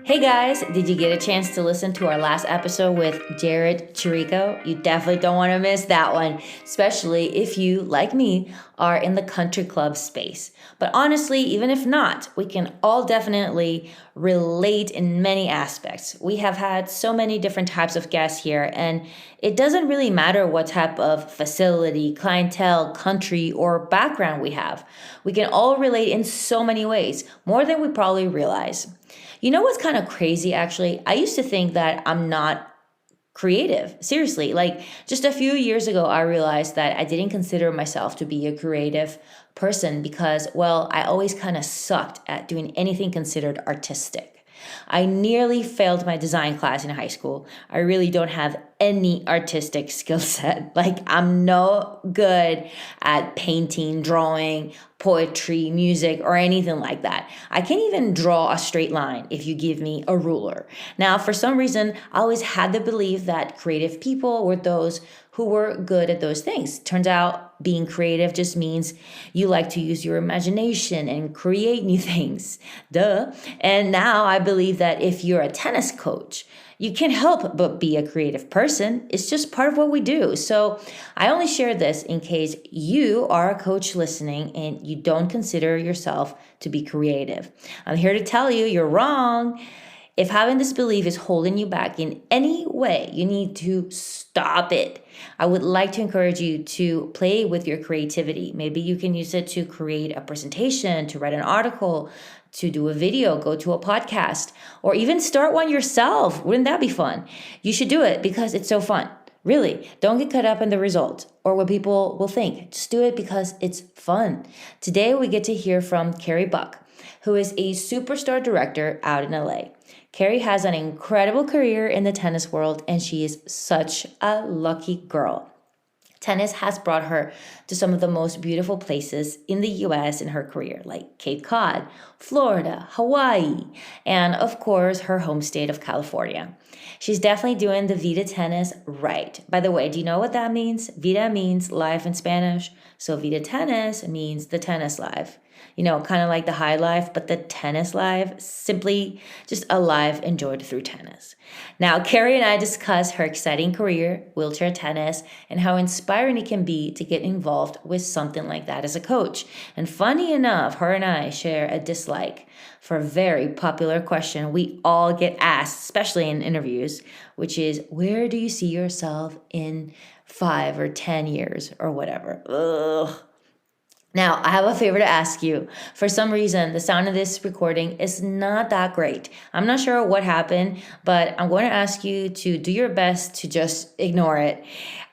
Hey guys, did you get a chance to listen to our last episode with Jared Chirico? You definitely don't want to miss that one, especially if you, like me, are in the country club space. But honestly, even if not, we can all definitely relate in many aspects. We have had so many different types of guests here, and it doesn't really matter what type of facility, clientele, country, or background we have. We can all relate in so many ways, more than we probably realize. You know what's kind of crazy, actually? I used to think that I'm not creative. Seriously, like just a few years ago, I realized that I didn't consider myself to be a creative person because, well, I always kind of sucked at doing anything considered artistic. I nearly failed my design class in high school. I really don't have any artistic skill set. Like, I'm no good at painting, drawing, poetry, music, or anything like that. I can't even draw a straight line if you give me a ruler. Now, for some reason, I always had the belief that creative people were those who were good at those things. Turns out being creative just means you like to use your imagination and create new things. Duh. And now I believe that if you're a tennis coach, you can't help but be a creative person. It's just part of what we do. So I only share this in case you are a coach listening and you don't consider yourself to be creative. I'm here to tell you you're wrong. If having this belief is holding you back in any way, you need to stop it. I would like to encourage you to play with your creativity. Maybe you can use it to create a presentation, to write an article, to do a video, go to a podcast, or even start one yourself. Wouldn't that be fun? You should do it because it's so fun. Really, don't get caught up in the result or what people will think. Just do it because it's fun. Today, we get to hear from Cari Buck, who is a superstar director out in LA. Cari has an incredible career in the tennis world, and she is such a lucky girl. Tennis has brought her to some of the most beautiful places in the US in her career, like Cape Cod, Florida, Hawaii, and of course, her home state of California. She's definitely doing the Vida Tennis right. By the way, do you know what that means? Vida means life in Spanish, so Vida Tennis means the tennis life. You know, kind of like the high life, but the tennis life, simply just a life enjoyed through tennis. Now, Cari and I discuss her exciting career, wheelchair tennis, and how inspiring it can be to get involved with something like that as a coach. And funny enough, her and I share a dislike for a very popular question we all get asked, especially in interviews, which is, where do you see yourself in 5 or 10 years or whatever? Ugh. Now, I have a favor to ask you. For some reason, the sound of this recording is not that great. I'm not sure what happened, but I'm going to ask you to do your best to just ignore it.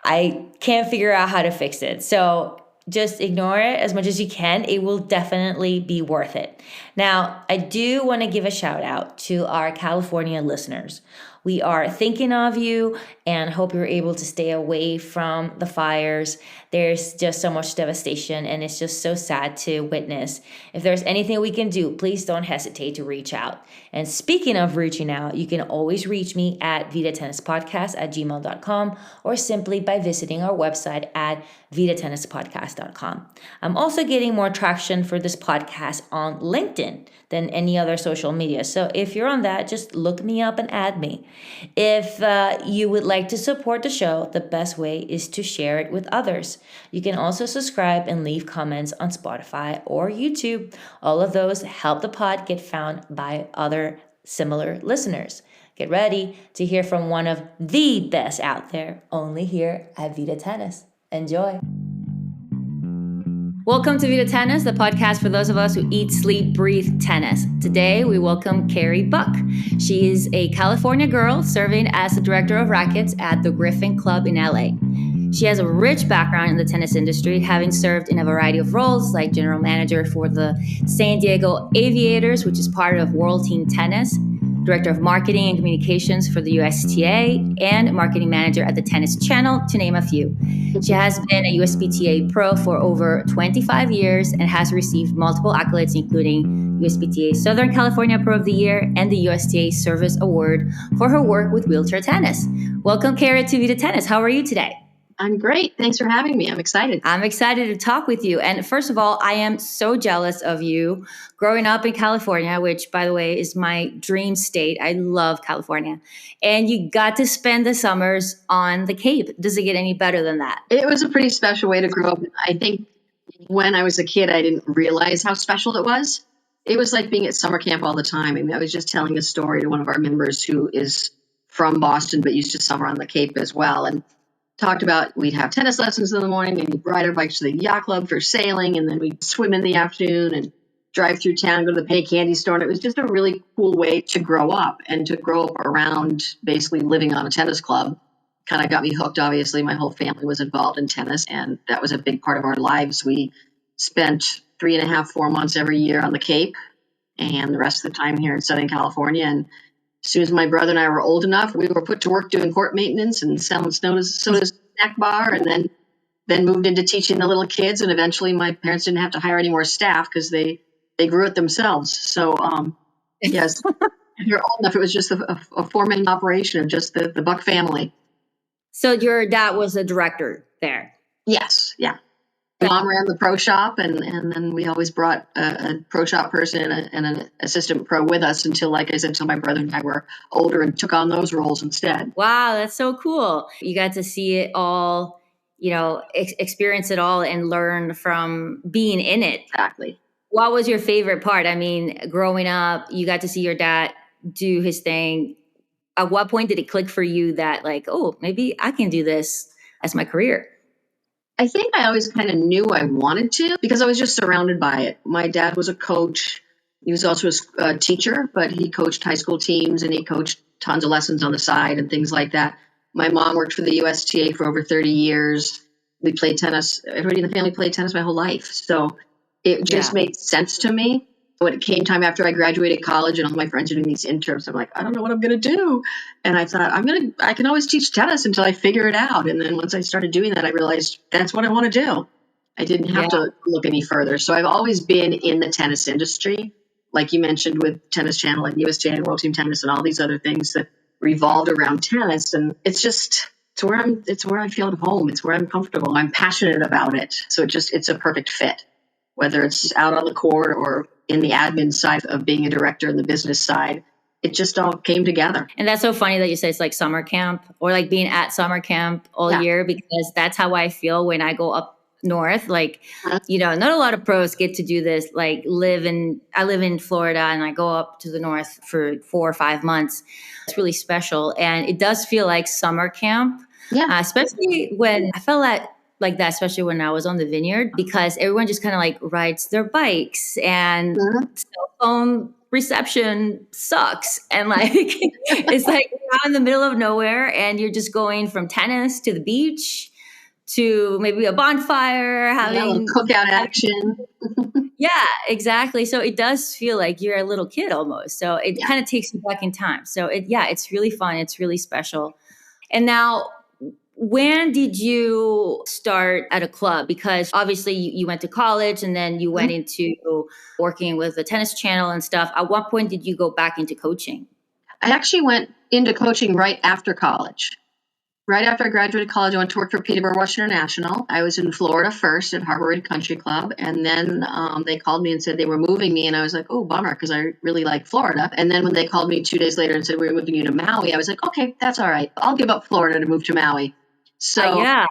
I can't figure out how to fix it. So just ignore it as much as you can. It will definitely be worth it. Now, I do want to give a shout out to our California listeners. We are thinking of you and hope you're able to stay away from the fires. There's just so much devastation and it's just so sad to witness. If there's anything we can do, please don't hesitate to reach out. And speaking of reaching out, you can always reach me at vidatennispodcast@gmail.com or simply by visiting our website at vidatennispodcast.com. I'm also getting more traction for this podcast on LinkedIn than any other social media. So if you're on that, just look me up and add me. If you would like to support the show, the best way is to share it with others. You can also subscribe and leave comments on Spotify or YouTube. All of those help the pod get found by other similar listeners. Get ready to hear from one of the best out there, only here at Vida Tennis. Enjoy. Welcome to Vida Tennis, the podcast for those of us who eat, sleep, breathe tennis. Today, we welcome Cari Buck. She is a California girl serving as the director of racquets at the Griffin Club in LA. She has a rich background in the tennis industry, having served in a variety of roles like general manager for the San Diego Aviators, which is part of World Team Tennis, director of marketing and communications for the USTA, and marketing manager at the Tennis Channel, to name a few. She has been a USPTA pro for over 25 years and has received multiple accolades, including USPTA Southern California Pro of the Year and the USTA Service Award for her work with wheelchair tennis. Welcome, Cari, to Vida Tennis. How are you today? I'm great. Thanks for having me. I'm excited. I'm excited to talk with you. And first of all, I am so jealous of you growing up in California, which, by the way, is my dream state. I love California. And you got to spend the summers on the Cape. Does it get any better than that? It was a pretty special way to grow up. I think when I was a kid, I didn't realize how special it was. It was like being at summer camp all the time. I mean, I was just telling a story to one of our members who is from Boston, but used to summer on the Cape as well. And talked about we'd have tennis lessons in the morning and we'd ride our bikes to the yacht club for sailing, and then we'd swim in the afternoon and drive through town, go to the penny candy store. And it was just a really cool way to grow up, and to grow up around basically living on a tennis club kind of got me hooked. Obviously, my whole family was involved in tennis, and that was a big part of our lives. We spent 3.5, 4 months every year on the Cape, and the rest of the time here in Southern California. And as soon as my brother and I were old enough, we were put to work doing court maintenance and selling sodas snack bar, and then moved into teaching the little kids. And eventually my parents didn't have to hire any more staff because they grew it themselves. So yes, if you're old enough, it was just a 4-man operation of just the Buck family. So your dad was a director there? Yes, yeah. Mom ran the pro shop, and then we always brought a pro shop person and an assistant pro with us until, like I said, until my brother and I were older and took on those roles instead. Wow, that's so cool. You got to see it all, experience it all and learn from being in it. Exactly. What was your favorite part? I mean, growing up, you got to see your dad do his thing. At what point did it click for you that, like, oh, maybe I can do this as my career? I think I always kind of knew I wanted to because I was just surrounded by it. My dad was a coach. He was also a teacher, but he coached high school teams and he coached tons of lessons on the side and things like that. My mom worked for the USTA for over 30 years. We played tennis. Everybody in the family played tennis my whole life. So it just made sense to me. When it came time after I graduated college and all my friends are doing these interns, I'm like, I don't know what I'm going to do. And I thought, I can always teach tennis until I figure it out. And then once I started doing that, I realized that's what I want to do. I didn't have to look any further. So I've always been in the tennis industry, like you mentioned with Tennis Channel and USTA and World Team Tennis and all these other things that revolved around tennis. And it's where I feel at home. It's where I'm comfortable. I'm passionate about it. So it's a perfect fit, whether it's out on the court or in the admin side of being a director in the business side. It just all came together. And that's so funny that you say it's like summer camp or like being at summer camp all year, because that's how I feel when I go up north. Like, not a lot of pros get to do this. Like I live in Florida and I go up to the north for 4 or 5 months. It's really special. And it does feel like summer camp, especially when I felt like that, especially when I was on the vineyard, because everyone just kind of like rides their bikes and cell phone reception sucks. And like, it's like you're out in the middle of nowhere and you're just going from tennis to the beach to maybe a bonfire, having cookout action. Yeah, exactly. So it does feel like you're a little kid almost. So it kind of takes you back in time. So it's really fun. It's really special. And now, when did you start at a club? Because obviously you went to college and then you went into working with the Tennis Channel and stuff. At what point did you go back into coaching? I actually went into coaching right after college. Right after I graduated college, I went to work for Peterborough Watch International. I was in Florida first at Harbor Ridge Country Club. And then they called me and said they were moving me. And I was like, oh, bummer, because I really like Florida. And then when they called me 2 days later and said, we're moving you to Maui, I was like, okay, that's all right. I'll give up Florida to move to Maui. So I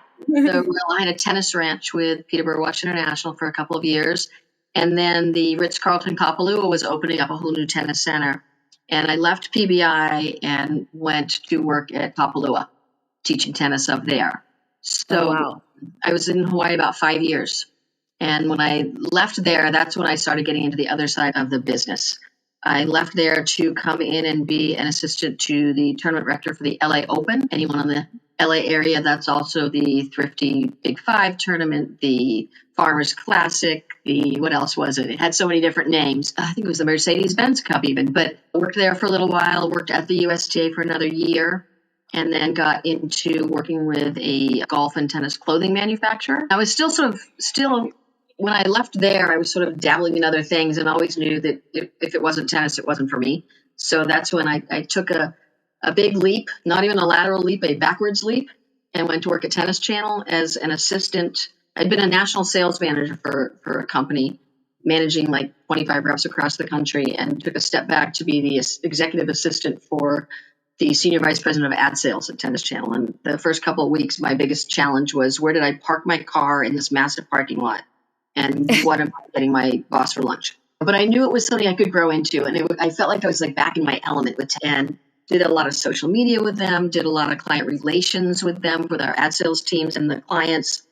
had a tennis ranch with Peterborough Watch International for a couple of years. And then the Ritz-Carlton Kapalua was opening up a whole new tennis center. And I left PBI and went to work at Kapalua, teaching tennis up there. So I was in Hawaii about 5 years. And when I left there, that's when I started getting into the other side of the business. I left there to come in and be an assistant to the tournament director for the LA Open. Anyone in the LA area, that's also the Thrifty Big Five tournament, the Farmers Classic, what else was it? It had so many different names. I think it was the Mercedes-Benz Cup even, but I worked there for a little while, worked at the USTA for another year, and then got into working with a golf and tennis clothing manufacturer. I was still when I left there, I was sort of dabbling in other things and always knew that if it wasn't tennis, it wasn't for me. So that's when I took a big leap, not even a lateral leap, a backwards leap, and went to work at Tennis Channel as an assistant. I'd been a national sales manager for a company, managing like 25 reps across the country, and took a step back to be the executive assistant for the senior vice president of ad sales at Tennis Channel. And the first couple of weeks, my biggest challenge was, where did I park my car in this massive parking lot? And what am I getting my boss for lunch? But I knew it was something I could grow into. And I felt like I was like back in my element with and did a lot of social media with them, did a lot of client relations with them, with our ad sales teams and the clients.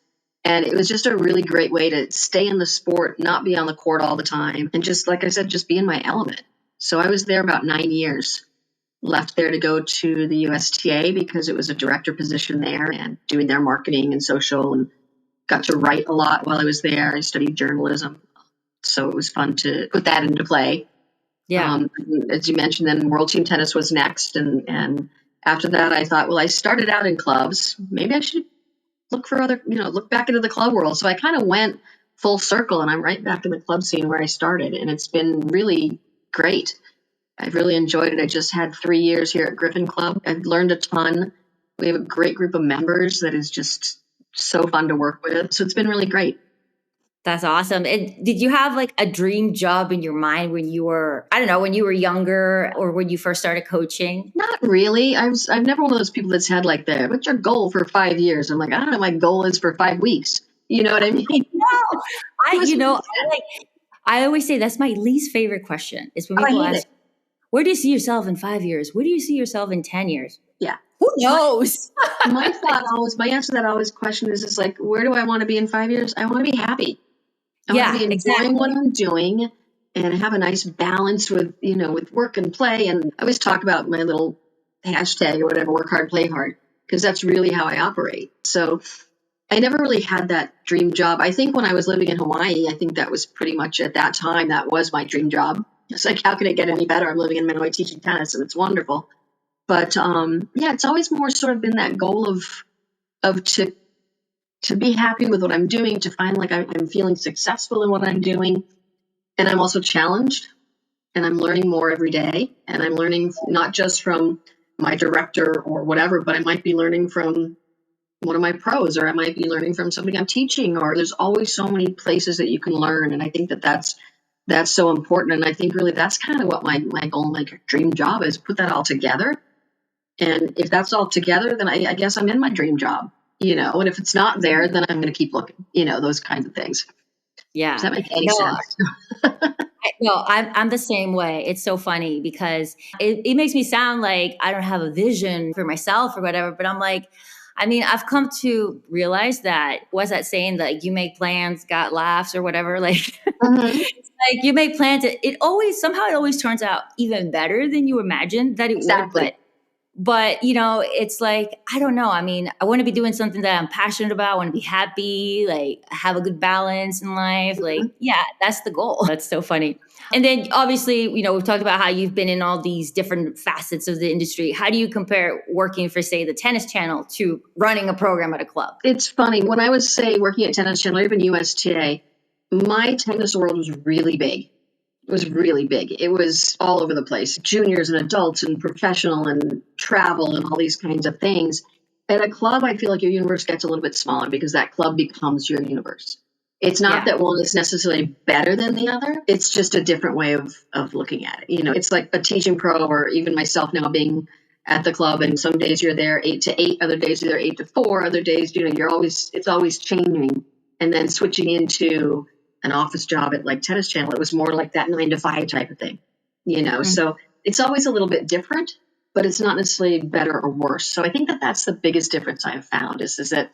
And it was just a really great way to stay in the sport, not be on the court all the time. And just, like I said, just be in my element. So I was there about 9 years, left there to go to the USTA because it was a director position there and doing their marketing and social, and got to write a lot while I was there. I studied journalism. So it was fun to put that into play. Yeah. As you mentioned, then World Team Tennis was next. And after that, I thought, well, I started out in clubs. Maybe I should look back into the club world. So I kind of went full circle, and I'm right back in the club scene where I started. And it's been really great. I've really enjoyed it. I just had 3 years here at Griffin Club. I've learned a ton. We have a great group of members that is just so fun to work with. So it's been really great. That's awesome. And did you have like a dream job in your mind when you were, I don't know, when you were younger or when you first started coaching? Not really. I'm never one of those people that's had like what's your goal for 5 years? I'm like, I don't know. My goal is for 5 weeks. You know what I mean? No, I always say that's my least favorite question is when people ask, where do you see yourself in 5 years? Where do you see yourself in 10 years? Yeah. Who knows? My answer to that always question is like, where do I want to be in 5 years? I want to be happy. I want to be enjoying what I'm doing and have a nice balance with work and play. And I always talk about my little hashtag or whatever, work hard, play hard, because that's really how I operate. So I never really had that dream job. I think when I was living in Hawaii, I think that was pretty much at that time, that was my dream job. It's like, how can it get any better? I'm living in Manawai teaching tennis, and it's wonderful. But it's always more sort of been that goal of to be happy with what I'm doing, to find like I'm feeling successful in what I'm doing. And I'm also challenged, and I'm learning more every day. And I'm learning not just from my director or whatever, but I might be learning from one of my pros, or I might be learning from somebody I'm teaching, or there's always so many places that you can learn. And I think that's so important. And I think really that's kind of what my goal, my dream job is, put that all together. And if that's all together, then I guess I'm in my dream job, and if it's not there, then I'm going to keep looking, those kinds of things. Yeah. Does that make any sense? No, I'm the same way. It's so funny because it makes me sound like I don't have a vision for myself or whatever, but I'm like, I mean, I've come to realize that, what's that saying, like you make plans, God laughs or whatever, like, it's like you make plans. It always turns out even better than you imagined that it would. But, it's like, I don't know. I mean, I want to be doing something that I'm passionate about. I want to be happy, like have a good balance in life. Like, yeah, that's the goal. That's so funny. And then obviously, we've talked about how you've been in all these different facets of the industry. How do you compare working for, say, the Tennis Channel to running a program at a club? It's funny. When I was, say, working at Tennis Channel, even USTA, my tennis world was really big. It was really big. It was all over the place. Juniors and adults and professional and travel and all these kinds of things. At a club, I feel like your universe gets a little bit smaller because that club becomes your universe. It's not that one is necessarily better than the other. It's just a different way of looking at it. It's like a teaching pro, or even myself now being at the club, and some days you're there 8 to 8, other days you're there 8 to 4, other days, it's always changing. And then switching into an office job at like Tennis Channel, it was more like that 9 to 5 type of thing, So it's always a little bit different, but it's not necessarily better or worse. So I think that's the biggest difference I've found is that,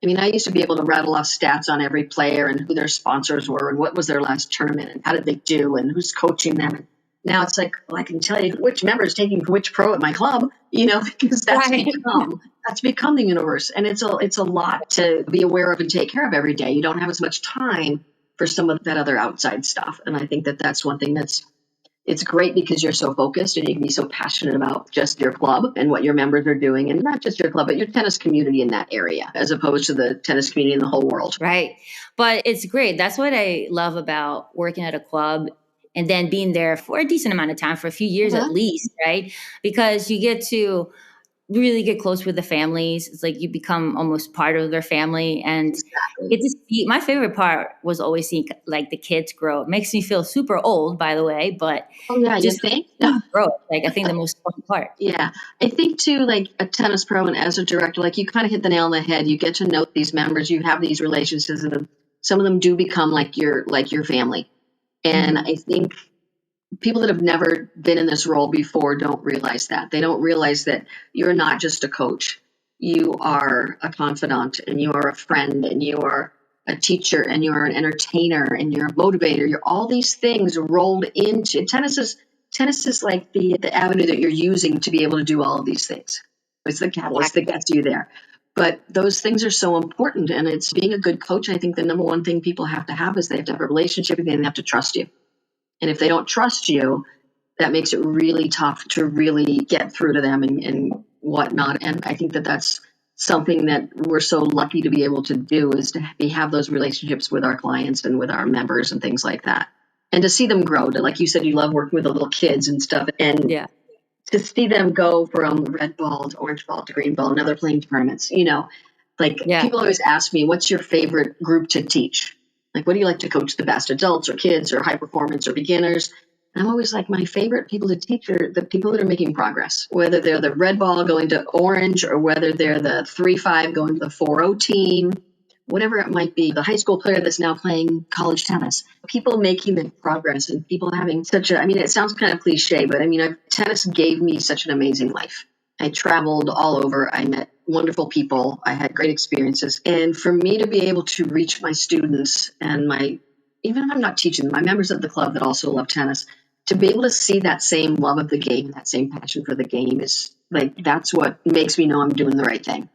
I used to be able to rattle off stats on every player and who their sponsors were and what was their last tournament and how did they do and who's coaching them. And now it's like, well, I can tell you which member is taking which pro at my club, because that's become the universe. And it's a lot to be aware of and take care of every day. You don't have as much time for some of that other outside stuff. And I think that's one thing it's great because you're so focused and you can be so passionate about just your club and what your members are doing, and not just your club, but your tennis community in that area, as opposed to the tennis community in the whole world. Right. But it's great. That's what I love about working at a club and then being there for a decent amount of time, for a few years at least, right? Because you get to really get close with the families. It's like you become almost part of their family, and Exactly. it just my favorite part was always seeing like the kids grow. It makes me feel super old, by the way, but Oh yeah, you just think? grow. Like I think the most fun part. Yeah, I think too, like a tennis pro and as a director, like you kind of hit the nail on the head. You get to know these members, you have these relationships, and some of them do become like your family. And Mhm. I think people that have never been in this role before don't realize that. They don't realize that you're not just a coach. You are a confidant and you are a friend and you are a teacher and you're an entertainer and you're a motivator. You're all these things rolled into tennis is like the avenue that you're using to be able to do all of these things. It's the catalyst that Exactly. gets you there. But those things are so important. And it's being a good coach. I think the number one thing people have to have is they have to have a relationship and they have to trust you. And if they don't trust you, that makes it really tough to really get through to them and whatnot. And I think that that's something that we're so lucky to be able to do is to have those relationships with our clients and with our members and things like that. And to see them grow, to, like you said, you love working with the little kids and stuff. And Yeah. to see them go from red ball to orange ball to green ball, now they're playing tournaments, like Yeah. people always ask me, what's your favorite group to teach? Like, what do you like to coach the best, adults or kids or high performance or beginners? And I'm always like, my favorite people to teach are the people that are making progress, whether they're the red ball going to orange or whether they're the 3-5 going to the 4-0 team, whatever it might be, the high school player that's now playing college tennis, people making the progress and people having I mean, it sounds kind of cliche, but I mean, tennis gave me such an amazing life. I traveled all over. I met wonderful people. I had great experiences. And for me to be able to reach my students and even if I'm not teaching them, my members of the club that also love tennis, to be able to see that same love of the game, that same passion for the game is like, that's what makes me know I'm doing the right thing.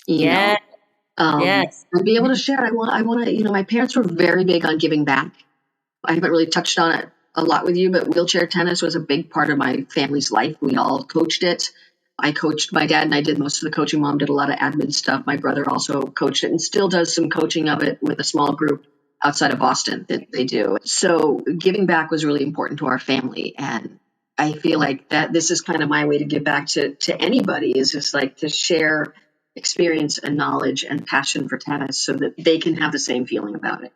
You Yeah. know, Yes. and be able to share. I want to, my parents were very big on giving back. I haven't really touched on it a lot with you, but wheelchair tennis was a big part of my family's life. We all coached it. I coached my dad and I did most of the coaching. Mom did a lot of admin stuff. My brother also coached it and still does some coaching of it with a small group outside of Boston that they do. So giving back was really important to our family. And I feel like that this is kind of my way to give back to anybody is just like to share experience and knowledge and passion for tennis so that they can have the same feeling about it.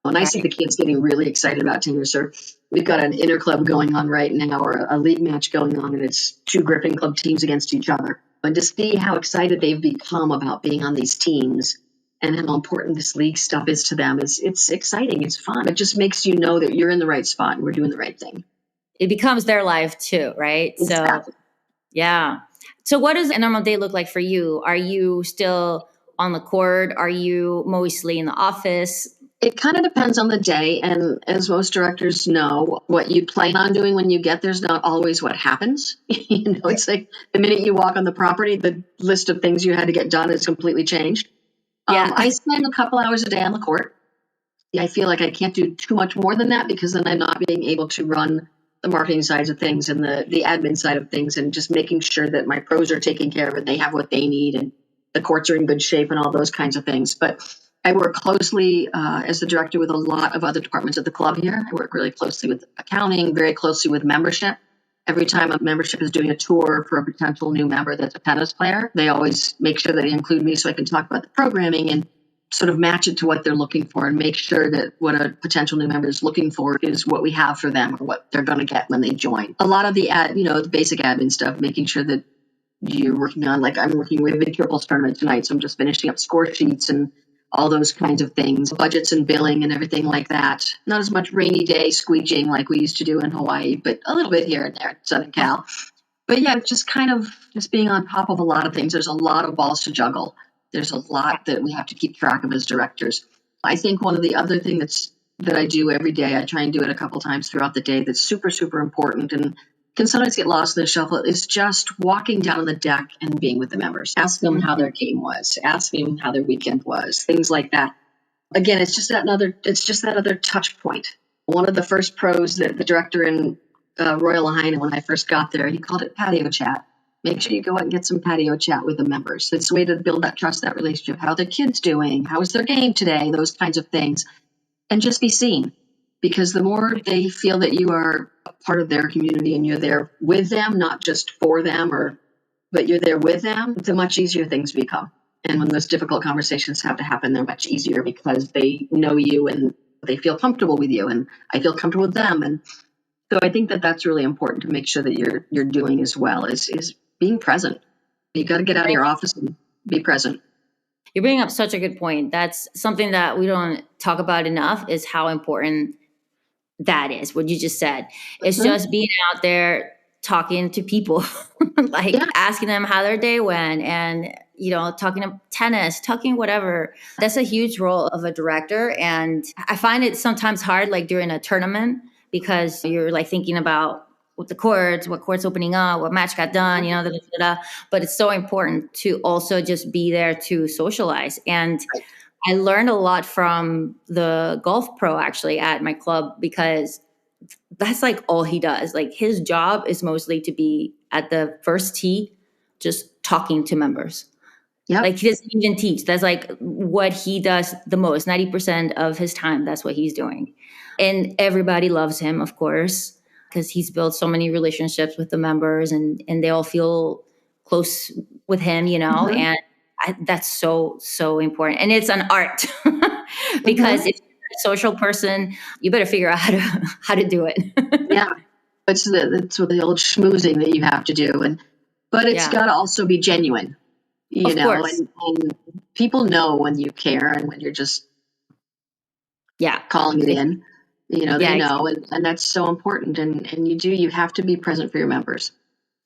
When I see Right. the kids getting really excited about tennis, or we've got an inter club going on right now, or a league match going on, and it's two Griffin Club teams against each other. And to see how excited they've become about being on these teams and how important this league stuff is to them, it's exciting. It's fun. It just makes you know that you're in the right spot and we're doing the right thing. It becomes their life too, right? So Exactly. yeah. So what does a normal day look like for you? Are you still on the court? Are you mostly in the office? It kind of depends on the day, and as most directors know, what you plan on doing when you get there's not always what happens. It's like the minute you walk on the property, the list of things you had to get done is completely changed. Yeah. I spend a couple hours a day on the court. I feel like I can't do too much more than that because then I'm not being able to run the marketing sides of things and the admin side of things and just making sure that my pros are taken care of and they have what they need and the courts are in good shape and all those kinds of things. But I work closely as the director with a lot of other departments at the club here. I work really closely with accounting, very closely with membership. Every time a membership is doing a tour for a potential new member that's a tennis player, they always make sure that they include me so I can talk about the programming and sort of match it to what they're looking for and make sure that what a potential new member is looking for is what we have for them or what they're going to get when they join. A lot of the basic admin stuff, making sure that you're working on, like I'm working with Big Triples tournament tonight, so I'm just finishing up score sheets and all those kinds of things, budgets and billing and everything like that. Not as much rainy day squeegeeing like we used to do in Hawaii, but a little bit here and there in Southern Cal. But yeah, just kind of just being on top of a lot of things. There's a lot of balls to juggle. There's a lot that we have to keep track of as directors. I think one of the other things that I do every day, I try and do it a couple times throughout the day that's super, super important and can sometimes get lost in the shuffle is just walking down the deck and being with the members. Ask them how their game was, ask them how their weekend was, things like that. Again, it's just that other touch point. One of the first pros that the director in Royal Lahaina, when I first got there, he called it patio chat. Make sure you go out and get some patio chat with the members. It's a way to build that trust, that relationship. How are their kids doing? How is their game today? Those kinds of things. And just be seen. Because the more they feel that you are a part of their community and you're there with them, not just for them or but you're there with them, the much easier things become. And when those difficult conversations have to happen, they're much easier because they know you and they feel comfortable with you, and I feel comfortable with them. And so I think that that's really important to make sure that you're doing as well is being present. You got to get out of your office and be present. You're bringing up such a good point. That's something that we don't talk about enough, is how important that is. What you just said. It's just being out there talking to people, like asking them how their day went, and talking to tennis, talking whatever. That's a huge role of a director. And I find it sometimes hard, like during a tournament, because you're like thinking about what court's opening up, what match got done, da, da, da, da. But it's so important to also just be there to socialize. And I learned a lot from the golf pro actually at my club, because that's like all he does. Like his job is mostly to be at the first tee, just talking to members. Yeah, like he doesn't even teach. That's like what he does the most. 90% of his time, that's what he's doing. And everybody loves him, of course, because he's built so many relationships with the members, and they all feel close with him, and that's so, so important. And it's an art because if you're a social person, you better figure out how to do it. Yeah. It's what the old schmoozing that you have to do. But it's got to also be genuine, of course. And people know when you care and when you're just calling it in, they know, and that's so important. And you have to be present for your members.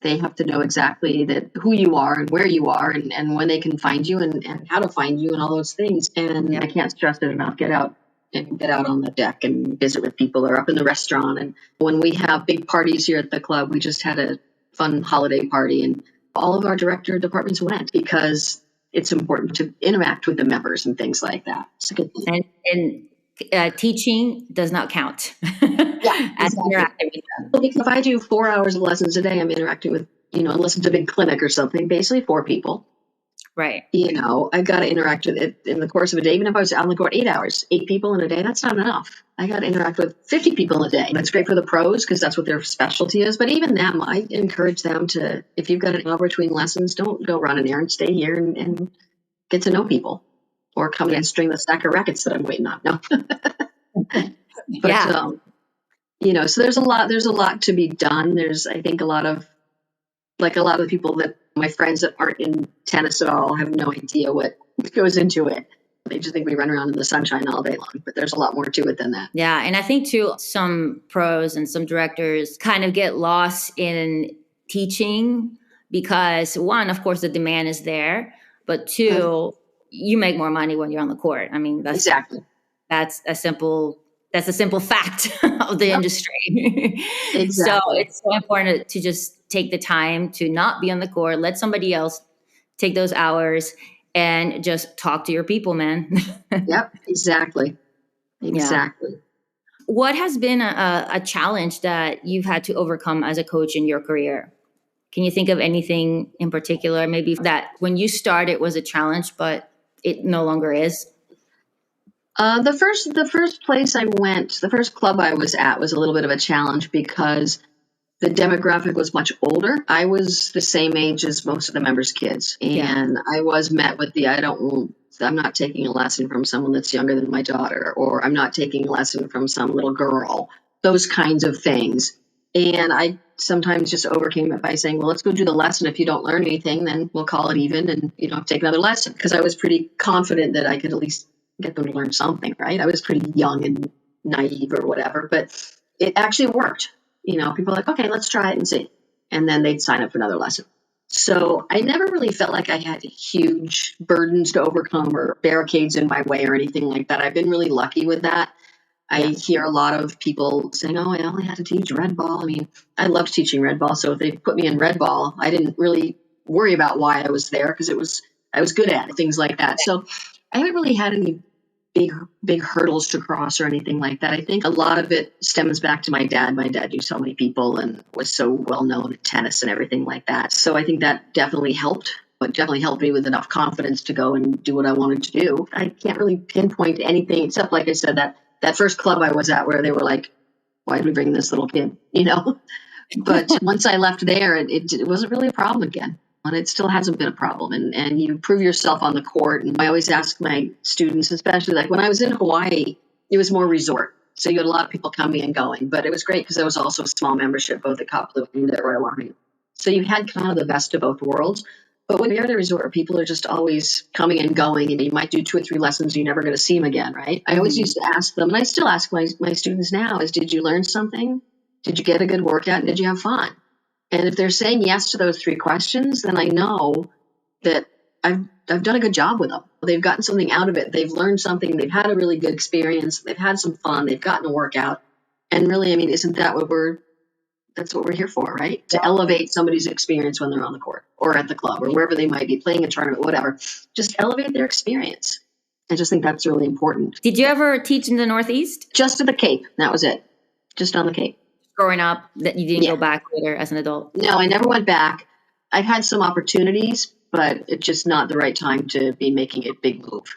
They have to know exactly who you are and where you are, and when they can find you and how to find you and all those things. And I can't stress it enough. Get out on the deck and visit with people, or up in the restaurant. And when we have big parties here at the club, we just had a fun holiday party, and all of our director departments went, because it's important to interact with the members and things like that. It's a good thing. And teaching does not count. As interacting with them. Well, because if I do 4 hours of lessons a day, I'm interacting with, unless it's a big clinic or something, basically 4 people. Right. I got to interact with it in the course of a day. Even if I was on the court 8 hours, 8 people in a day, that's not enough. I got to interact with 50 people a day. That's great for the pros because that's what their specialty is. But even them, I encourage them to, if you've got an hour between lessons, don't go run an errand. Stay here and get to know people, or come in and string the stack of rackets that I'm waiting on. No. But, so there's a lot to be done. There's, I think, a lot of the people that my friends that aren't in tennis at all have no idea what goes into it. They just think we run around in the sunshine all day long, but there's a lot more to it than that. Yeah. And I think too, some pros and some directors kind of get lost in teaching because, one, of course, the demand is there, but two, you make more money when you're on the court. I mean, that's a simple fact of the industry. Exactly. So it's so important to just take the time to not be on the court, let somebody else take those hours and just talk to your people, man. Yep, exactly. Yeah. What has been a challenge that you've had to overcome as a coach in your career? Can you think of anything in particular, maybe that when you started was a challenge, but it no longer is? The first place I went, the first club I was at was a little bit of a challenge because the demographic was much older. I was the same age as most of the members' kids. And I was met with I'm not taking a lesson from someone that's younger than my daughter, or I'm not taking a lesson from some little girl, those kinds of things. And I sometimes just overcame it by saying, well, let's go do the lesson. If you don't learn anything, then we'll call it even and, take another lesson. Because I was pretty confident that I could at least get them to learn something, right? I was pretty young and naive or whatever, but it actually worked. People are like, okay, let's try it and see. And then they'd sign up for another lesson. So I never really felt like I had huge burdens to overcome or barricades in my way or anything like that. I've been really lucky with that. I hear a lot of people saying, oh, I only had to teach red ball. I mean, I loved teaching red ball. So if they put me in red ball, I didn't really worry about why I was there because I was good at it, things like that. So I haven't really had any big hurdles to cross or anything like that. I think a lot of it stems back to my dad. My dad knew so many people and was so well known at tennis and everything like that. So I think that definitely helped. It definitely helped me with enough confidence to go and do what I wanted to do. I can't really pinpoint anything except, like I said, that first club I was at where they were like, why did we bring this little kid? But once I left there, it wasn't really a problem again. And it still hasn't been a problem. And you prove yourself on the court. And I always ask my students, especially like when I was in Hawaii, it was more resort. So you had a lot of people coming and going, but it was great because there was also a small membership, both at Cop Blue and at Royal Army. So you had kind of the best of both worlds. But when you're at a resort, people are just always coming and going, and you might do 2 or 3 lessons, you're never going to see them again, right? I always used to ask them, and I still ask my students now, is did you learn something? Did you get a good workout? And did you have fun? And if they're saying yes to those 3 questions, then I know that I've done a good job with them. They've gotten something out of it. They've learned something. They've had a really good experience. They've had some fun. They've gotten a workout. And really, I mean, isn't that that's what we're here for, right? To elevate somebody's experience when they're on the court or at the club or wherever they might be playing a tournament, whatever. Just elevate their experience. I just think that's really important. Did you ever teach in the Northeast? Just at the Cape. That was it. Just on the Cape. Growing up, that you didn't go back later as an adult? No, I never went back. I've had some opportunities, but it's just not the right time to be making a big move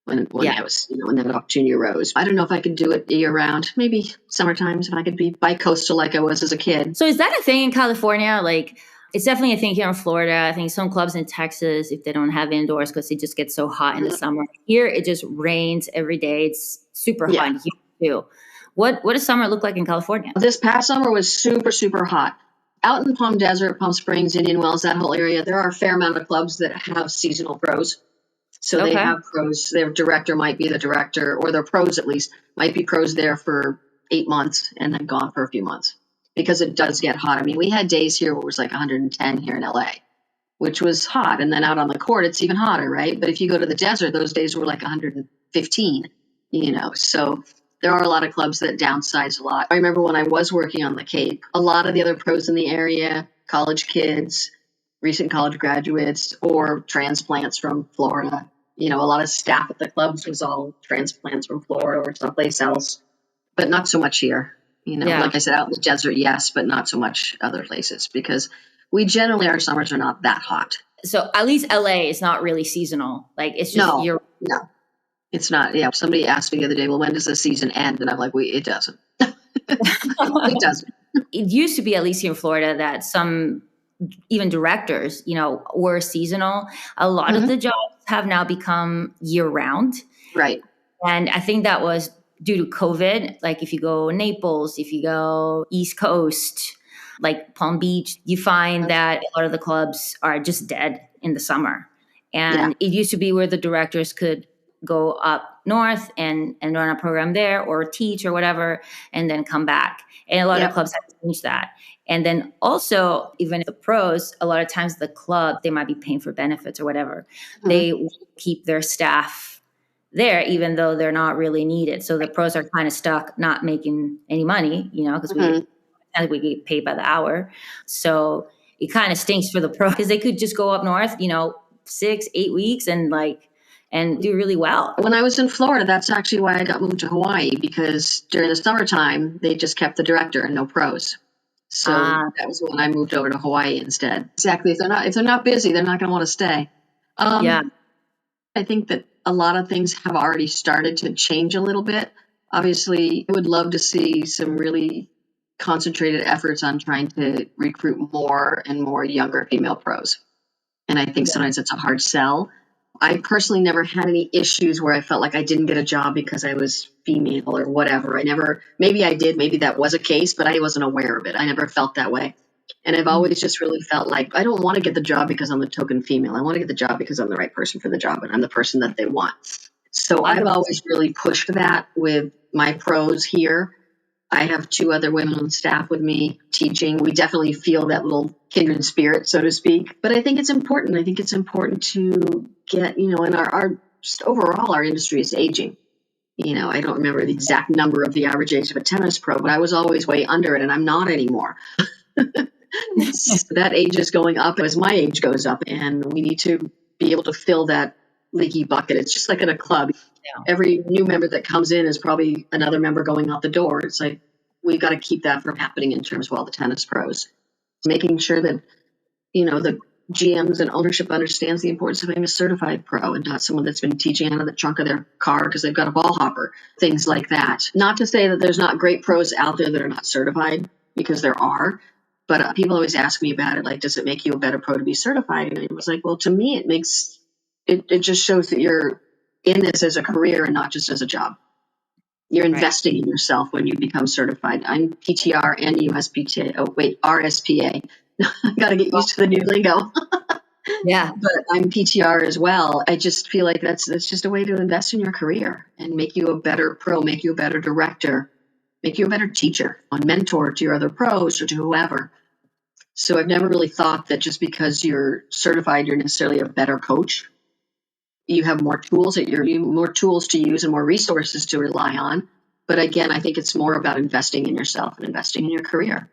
when I was, when that opportunity arose. I don't know if I could do it year round. Maybe summer times if I could be bi-coastal like I was as a kid. So is that a thing in California? Like, it's definitely a thing here in Florida. I think some clubs in Texas, if they don't have indoors because it just gets so hot in the summer. Here, it just rains every day. It's super hot here too. What does summer look like in California? This past summer was super, super hot. Out in Palm Desert, Palm Springs, Indian Wells, that whole area, there are a fair amount of clubs that have seasonal pros. So they have pros. Their director might be the director, or their pros at least, might be pros there for 8 months and then gone for a few months because it does get hot. I mean, we had days here where it was like 110 here in LA, which was hot. And then out on the court, it's even hotter, right? But if you go to the desert, those days were like 115, so there are a lot of clubs that downsize a lot. I remember when I was working on the Cape, a lot of the other pros in the area, college kids, recent college graduates, or transplants from Florida. A lot of staff at the clubs was all transplants from Florida or someplace else, but not so much here. Like I said, out in the desert, yes, but not so much other places because our summers are not that hot. So at least LA is not really seasonal. Like it's just No. It's not. Yeah. Somebody asked me the other day, well, when does the season end? And I'm like, it doesn't. It doesn't. It used to be, at least here in Florida, that some even directors, were seasonal. A lot of the jobs have now become year round. Right. And I think that was due to COVID. Like if you go Naples, if you go East Coast, like Palm Beach, you find that a lot of the clubs are just dead in the summer. And it used to be where the directors could go up north and run a program there or teach or whatever, and then come back. And a lot of clubs have changed that. And then also, even the pros, a lot of times the club, they might be paying for benefits or whatever. They keep their staff there, even though they're not really needed. So the pros are kind of stuck not making any money, because we get paid by the hour. So it kind of stinks for the pro because they could just go up north, 6-8 weeks and do really well. When I was in Florida, that's actually why I got moved to Hawaii, because during the summertime, they just kept the director and no pros. So that was when I moved over to Hawaii instead. Exactly. If they're not busy, they're not going to want to stay. I think that a lot of things have already started to change a little bit. Obviously, I would love to see some really concentrated efforts on trying to recruit more and more younger female pros. And I think sometimes it's a hard sell. I personally never had any issues where I felt like I didn't get a job because I was female or whatever. Maybe I did, maybe that was a case, but I wasn't aware of it. I never felt that way. And I've always just really felt like I don't want to get the job because I'm the token female. I want to get the job because I'm the right person for the job and I'm the person that they want. So I've always really pushed that with my pros here. I have 2 other women on staff with me teaching. We definitely feel that little kindred spirit, so to speak. But I think it's important. I think it's important to get, in our just overall, our industry is aging. I don't remember the exact number of the average age of a tennis pro, but I was always way under it, and I'm not anymore. So that age is going up as my age goes up, and we need to be able to fill that leaky bucket. It's just like in a club. Every new member that comes in is probably another member going out the door. It's like we've got to keep that from happening in terms of all the tennis pros. Making sure that, the GMs and ownership understands the importance of having a certified pro and not someone that's been teaching out of the trunk of their car because they've got a ball hopper, things like that. Not to say that there's not great pros out there that are not certified, because there are. But people always ask me about it, like, does it make you a better pro to be certified? And I was like, well, to me, it just shows that you're in this as a career and not just as a job. You're Right. investing in yourself when you become certified. I'm PTR and USPTA. Oh, wait, RSPA. I got to get used to the new lingo. Yeah. But I'm PTR as well. I just feel like that's just a way to invest in your career and make you a better pro, make you a better director, make you a better teacher, a mentor to your other pros or to whoever. So I've never really thought that just because you're certified, you're necessarily a better coach. You have more tools more tools to use and more resources to rely on. But again, I think it's more about investing in yourself and investing in your career.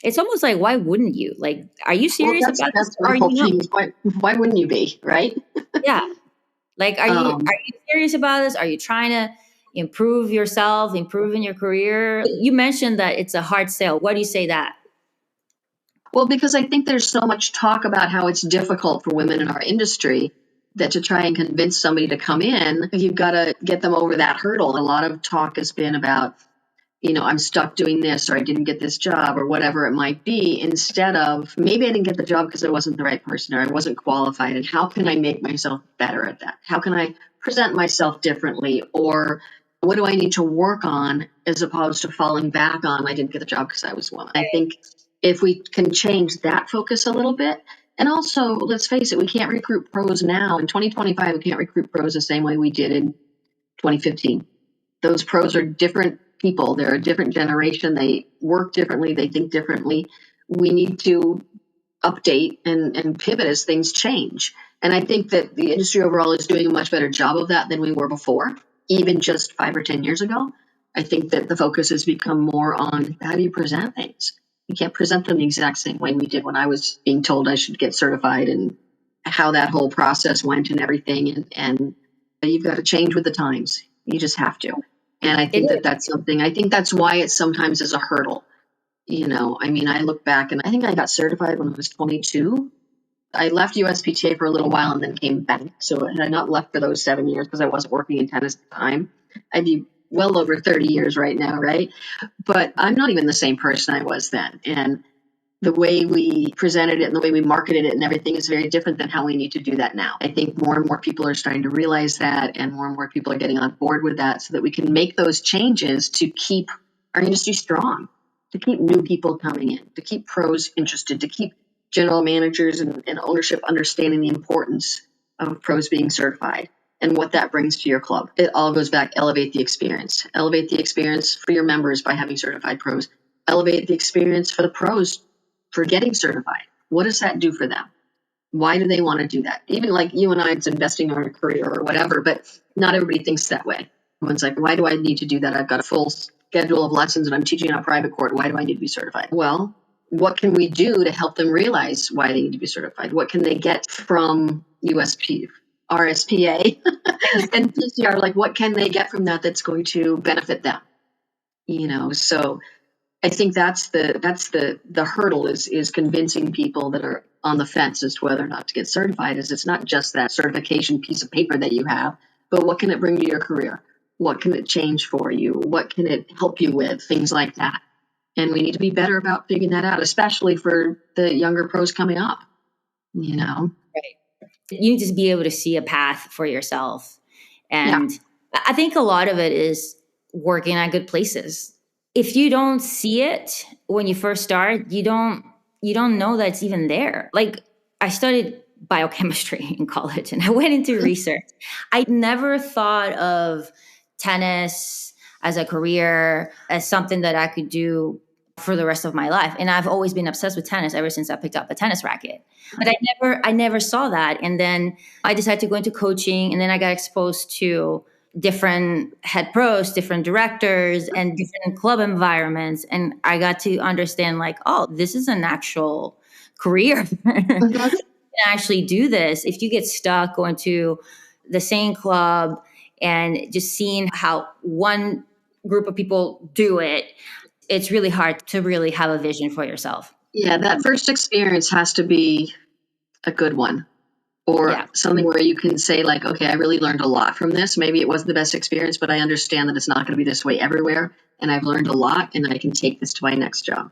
It's almost like, why wouldn't you? Like, are you Well, serious about this that's or my are whole you not? thing. Is why wouldn't you be, right? Yeah. Like, Um, are you serious about this? Are you trying to improve yourself, improve in your career? You mentioned that it's a hard sell. Why do you say that? well, because I think there's so much talk about how it's difficult for women in our industry that to try and convince somebody to come in, you've got to get them over that hurdle. A lot of talk has been about, I'm stuck doing this or I didn't get this job or whatever it might be, instead of maybe I didn't get the job because I wasn't the right person or I wasn't qualified. And how can I make myself better at that? How can I present myself differently? Or what do I need to work on as opposed to falling back on I didn't get the job because I was a woman? I think if we can change that focus a little bit, and also, let's face it, we can't recruit pros now. In 2025, we can't recruit pros the same way we did in 2015. Those pros are different people. They're a different generation. They work differently. They think differently. We need to update and pivot as things change. And I think that the industry overall is doing a much better job of that than we were before, even just 5 or 10 years ago. I think that the focus has become more on how do you present things? You can't present them the exact same way we did when I was being told I should get certified and how that whole process went and everything. And you've got to change with the times. You just have to. And I It think that that's something, I think that's why it sometimes is a hurdle. I mean, I look back and I think I got certified when I was 22. I left USPTA for a little while and then came back. So had I not left for those 7 years because I wasn't working in tennis at the time, I'd be well over 30 years right now, right? But I'm not even the same person I was then. And the way we presented it and the way we marketed it and everything is very different than how we need to do that now. I think more and more people are starting to realize that, and more people are getting on board with that so that we can make those changes to keep our industry strong, to keep new people coming in, to keep pros interested, to keep general managers and ownership understanding the importance of pros being certified and what that brings to your club. It all goes back, elevate the experience. Elevate the experience for your members by having certified pros. Elevate the experience for the pros for getting certified. What does that do for them? Why do they want to do that? Even like you and I, it's investing in our career or whatever, but not everybody thinks that way. Everyone's like, why do I need to do that? I've got a full schedule of lessons and I'm teaching on a private court. Why do I need to be certified? Well, what can we do to help them realize why they need to be certified? What can they get from USP, RSPA, and PCR? Like, what can they get from that that's going to benefit them? So I think that's the hurdle is convincing people that are on the fence as to whether or not to get certified. Is it's not just that certification piece of paper that you have, but what can it bring to your career? What can it change for you? What can it help you with? Things like that. And we need to be better about figuring that out, especially for the younger pros coming up. Right. You need to be able to see a path for yourself. Yeah. And I think a lot of it is working at good places. If you don't see it when you first start, you don't know that it's even there. Like, I studied biochemistry in college and I went into research. I never thought of tennis as a career, as something that I could do for the rest of my life. And I've always been obsessed with tennis ever since I picked up a tennis racket. But I never saw that. And then I decided to go into coaching, and then I got exposed to different head pros, different directors, and different club environments. And I got to understand, like, oh, this is an actual career. You Mhm. can actually do this. If you get stuck going to the same club and just seeing how one group of people do it, it's really hard to really have a vision for yourself. Yeah, that first experience has to be a good one. Or Yeah. something where you can say, like, okay, I really learned a lot from this. Maybe it wasn't the best experience, but I understand that it's not going to be this way everywhere. And I've learned a lot and I can take this to my next job.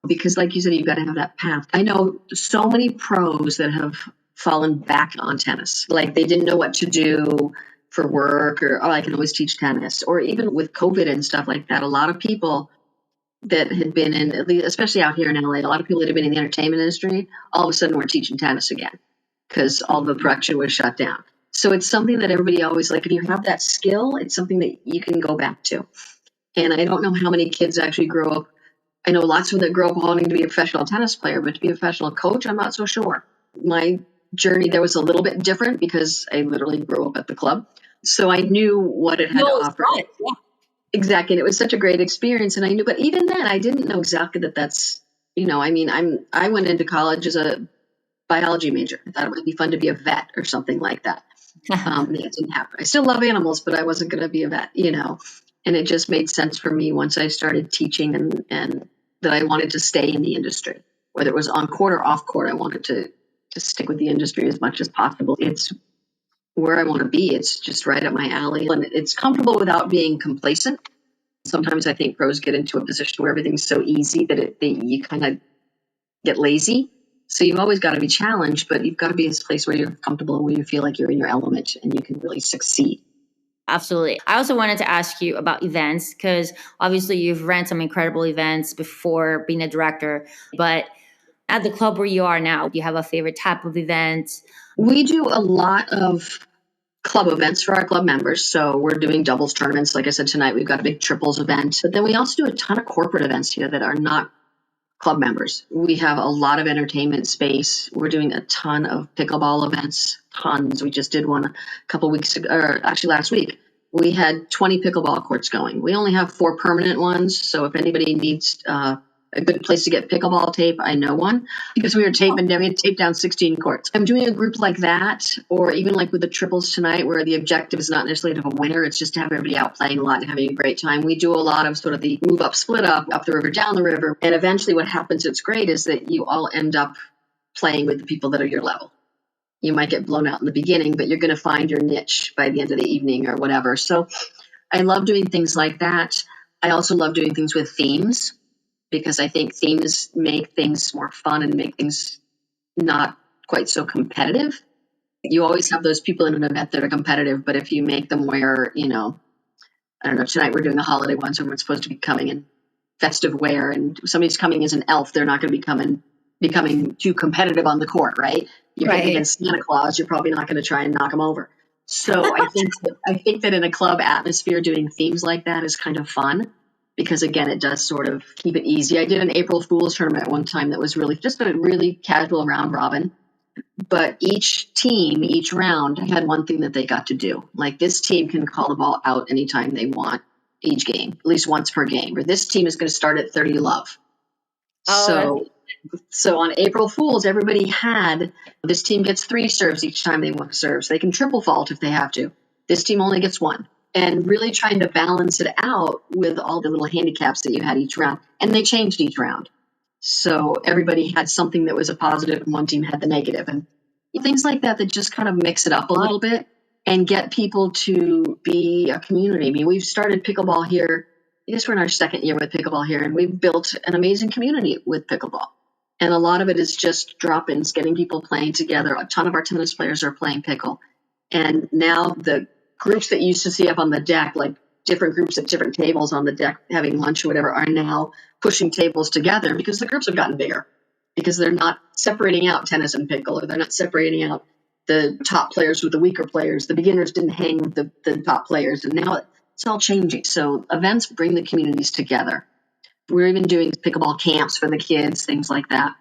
because like you said, you've got to have that path. I know so many pros that have fallen back on tennis. Like they didn't know what to do for work, or, oh, I can always teach tennis. Or even with COVID and stuff like that, a lot of people that had been in, at least, especially out here in LA, a lot of people that had been in the entertainment industry, all of a sudden were teaching tennis again because all the production was shut down. So it's something that everybody always, like, if you have that skill, it's something that you can go back to. And I don't know how many kids actually grow up. I know lots of them that grow up wanting to be a professional tennis player, but to be a professional coach, I'm not so sure. My journey there was a little bit different because I literally grew up at the club. So I knew what it had to offer. Yeah. Exactly. And it was such a great experience. And I knew, but even then, I didn't know exactly that's, I mean, I went into college as a biology major. I thought it would be fun to be a vet or something like that. It didn't happen. I still love animals, but I wasn't going to be a vet, and it just made sense for me once I started teaching and that I wanted to stay in the industry, whether it was on court or off court. I wanted to stick with the industry as much as possible. It's where I want to be. It's just right up my alley, and it's comfortable without being complacent. Sometimes I think pros get into a position where everything's so easy that you kind of get lazy. So you've always got to be challenged, but you've got to be in a place where you're comfortable and where you feel like you're in your element and you can really succeed. Absolutely. I also wanted to ask you about events because obviously you've ran some incredible events before being a director, but at the club where you are now, do you have a favorite type of event? We do a lot of club events for our club members. So we're doing doubles tournaments. Like I said, tonight we've got a big triples event, but then we also do a ton of corporate events here that are not club members. We have a lot of entertainment space. We're doing a ton of pickleball events, tons. We just did one a couple weeks ago, or actually last week. We had 20 pickleball courts going. We only have 4 permanent ones. So if anybody needs a good place to get pickleball tape, I know one, because we had taped down 16 courts. I'm doing a group like that, or even like with the triples tonight, where the objective is not necessarily to have a winner. It's just to have everybody out playing a lot and having a great time. We do a lot of sort of the move up, split up the river, down the river. And eventually what happens, it's great, is that you all end up playing with the people that are your level. You might get blown out in the beginning, but you're going to find your niche by the end of the evening or whatever. So I love doing things like that. I also love doing things with themes, because I think themes make things more fun and make things not quite so competitive. You always have those people in an event that are competitive, but if you make them wear, I don't know, tonight we're doing a holiday one, so everyone's supposed to be coming in festive wear, and if somebody's coming as an elf, they're not going to be becoming too competitive on the court, right? You're hitting against Santa Claus, you're probably not going to try and knock them over. So I think that in a club atmosphere, doing themes like that is kind of fun. Because again, it does sort of keep it easy. I did an April Fool's tournament one time that was really just a really casual round robin. But each team, each round had one thing that they got to do. Like this team can call the ball out anytime they want each game, at least once per game. Or this team is going to start at 30 love. So on April Fool's, everybody had, this team gets 3 serves each time they want to serve. So they can triple fault if they have to. This team only gets 1. And really trying to balance it out with all the little handicaps that you had each round. And they changed each round. So everybody had something that was a positive and one team had the negative. And things like that just kind of mix it up a little bit and get people to be a community. I mean, we've started pickleball here. I guess we're in our 2nd year with pickleball here, and we've built an amazing community with pickleball. And a lot of it is just drop-ins, getting people playing together. A ton of our tennis players are playing pickle. And now the groups that you used to see up on the deck, like different groups at different tables on the deck having lunch or whatever, are now pushing tables together because the groups have gotten bigger, because they're not separating out tennis and pickle, or they're not separating out the top players with the weaker players. The beginners didn't hang with the top players, and now it's all changing. So events bring the communities together. We're even doing pickleball camps for the kids, things like that.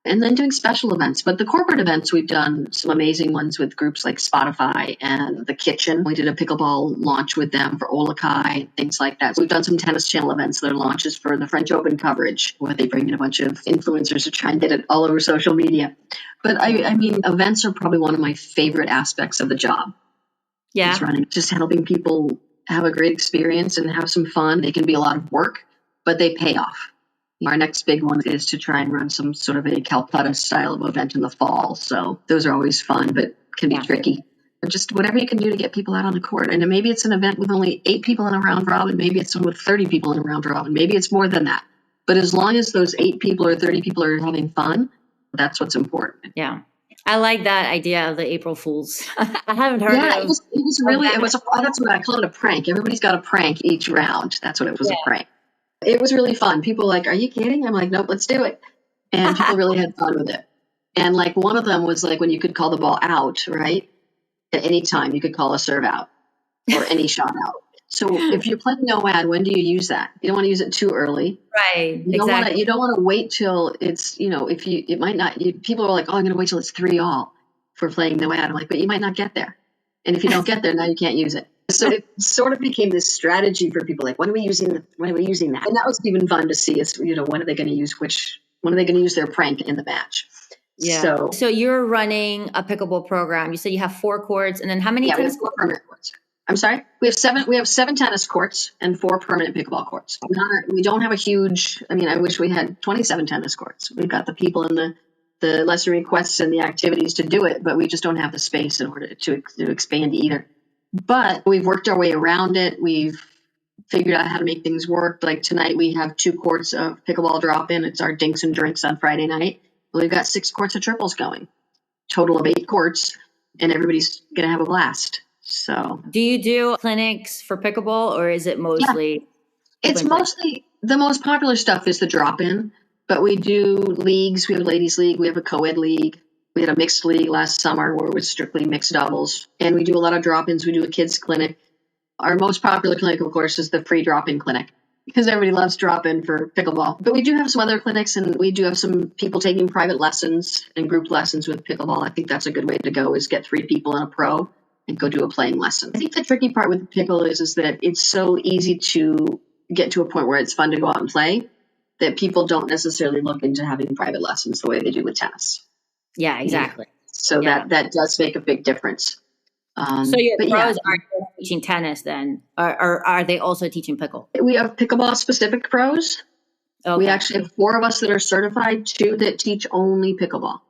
And then doing special events. But the corporate events, we've done some amazing ones with groups like Spotify and The Kitchen. We did a pickleball launch with them for Olakai, things like that. So we've done some Tennis Channel events. Their launches for the French Open coverage, where they bring in a bunch of influencers to try and get it all over social media. But I mean, events are probably one of my favorite aspects of the job. Yeah. It's running, just helping people have a great experience and have some fun. They can be a lot of work, but they pay off. Our next big one is to try and run some sort of a Calcutta style of event in the fall. So those are always fun, but can be tricky. But just whatever you can do to get people out on the court. And maybe it's an event with only 8 people in a round robin. Maybe it's one with 30 people in a round robin. Maybe it's more than that. But as long as those 8 people or 30 people are having fun, that's what's important. Yeah. I like that idea of the April Fools. I haven't heard Yeah, of it was really, that. that's what I call it, a prank. Everybody's got a prank each round. That's what it was, Yeah. a prank. It was really fun. People were like, are you kidding? I'm like, nope, let's do it. And people really had fun with it. And like one of them was like when you could call the ball out, right? At any time, you could call a serve out or any shot out. So if you're playing no ad, when do you use that? You don't want to use it too early. Right. You don't want to wait till it's, it might not, people are like, oh, I'm going to wait till it's 3-all for playing no ad. I'm like, but you might not get there. And if you don't get there, now you can't use it. So it sort of became this strategy for people like, when are we using that? And that was even fun to see is, when are they going to use when are they going to use their prank in the match? Yeah. So you're running a pickleball program. You said you have 4 courts, and then how many? Yeah, we have 4 permanent courts. I'm sorry. We have 7 tennis courts and 4 permanent pickleball courts. We don't have a huge. I mean, I wish we had 27 tennis courts. We've got the people and the lesson requests and the activities to do it, but we just don't have the space in order to expand either. But we've worked our way around it. We've figured out how to make things work. Like tonight, we have 2 courts of pickleball drop-in. It's our dinks and drinks on Friday night. We've got 6 courts of triples going, total of 8 courts, and everybody's going to have a blast. So, do you do clinics for pickleball, or is it mostly? Yeah. It's mostly the most popular stuff is the drop-in, but we do leagues. We have a ladies' league. We have a co-ed league. We had a mixed league last summer where it was strictly mixed doubles, and we do a lot of drop-ins. We do a kids clinic. Our most popular clinic, of course, is the free drop-in clinic, because everybody loves drop-in for pickleball. But we do have some other clinics, and we do have some people taking private lessons and group lessons with pickleball. I think that's a good way to go, is get 3 people and a pro and go do a playing lesson. I think the tricky part with pickle is that it's so easy to get to a point where it's fun to go out and play that people don't necessarily look into having private lessons the way they do with tennis. Yeah, exactly. So that does make a big difference. So your pros aren't teaching tennis then, or are they also teaching pickle? We have pickleball specific pros. Okay. We actually have 4 of us that are certified, 2 that teach only pickleball.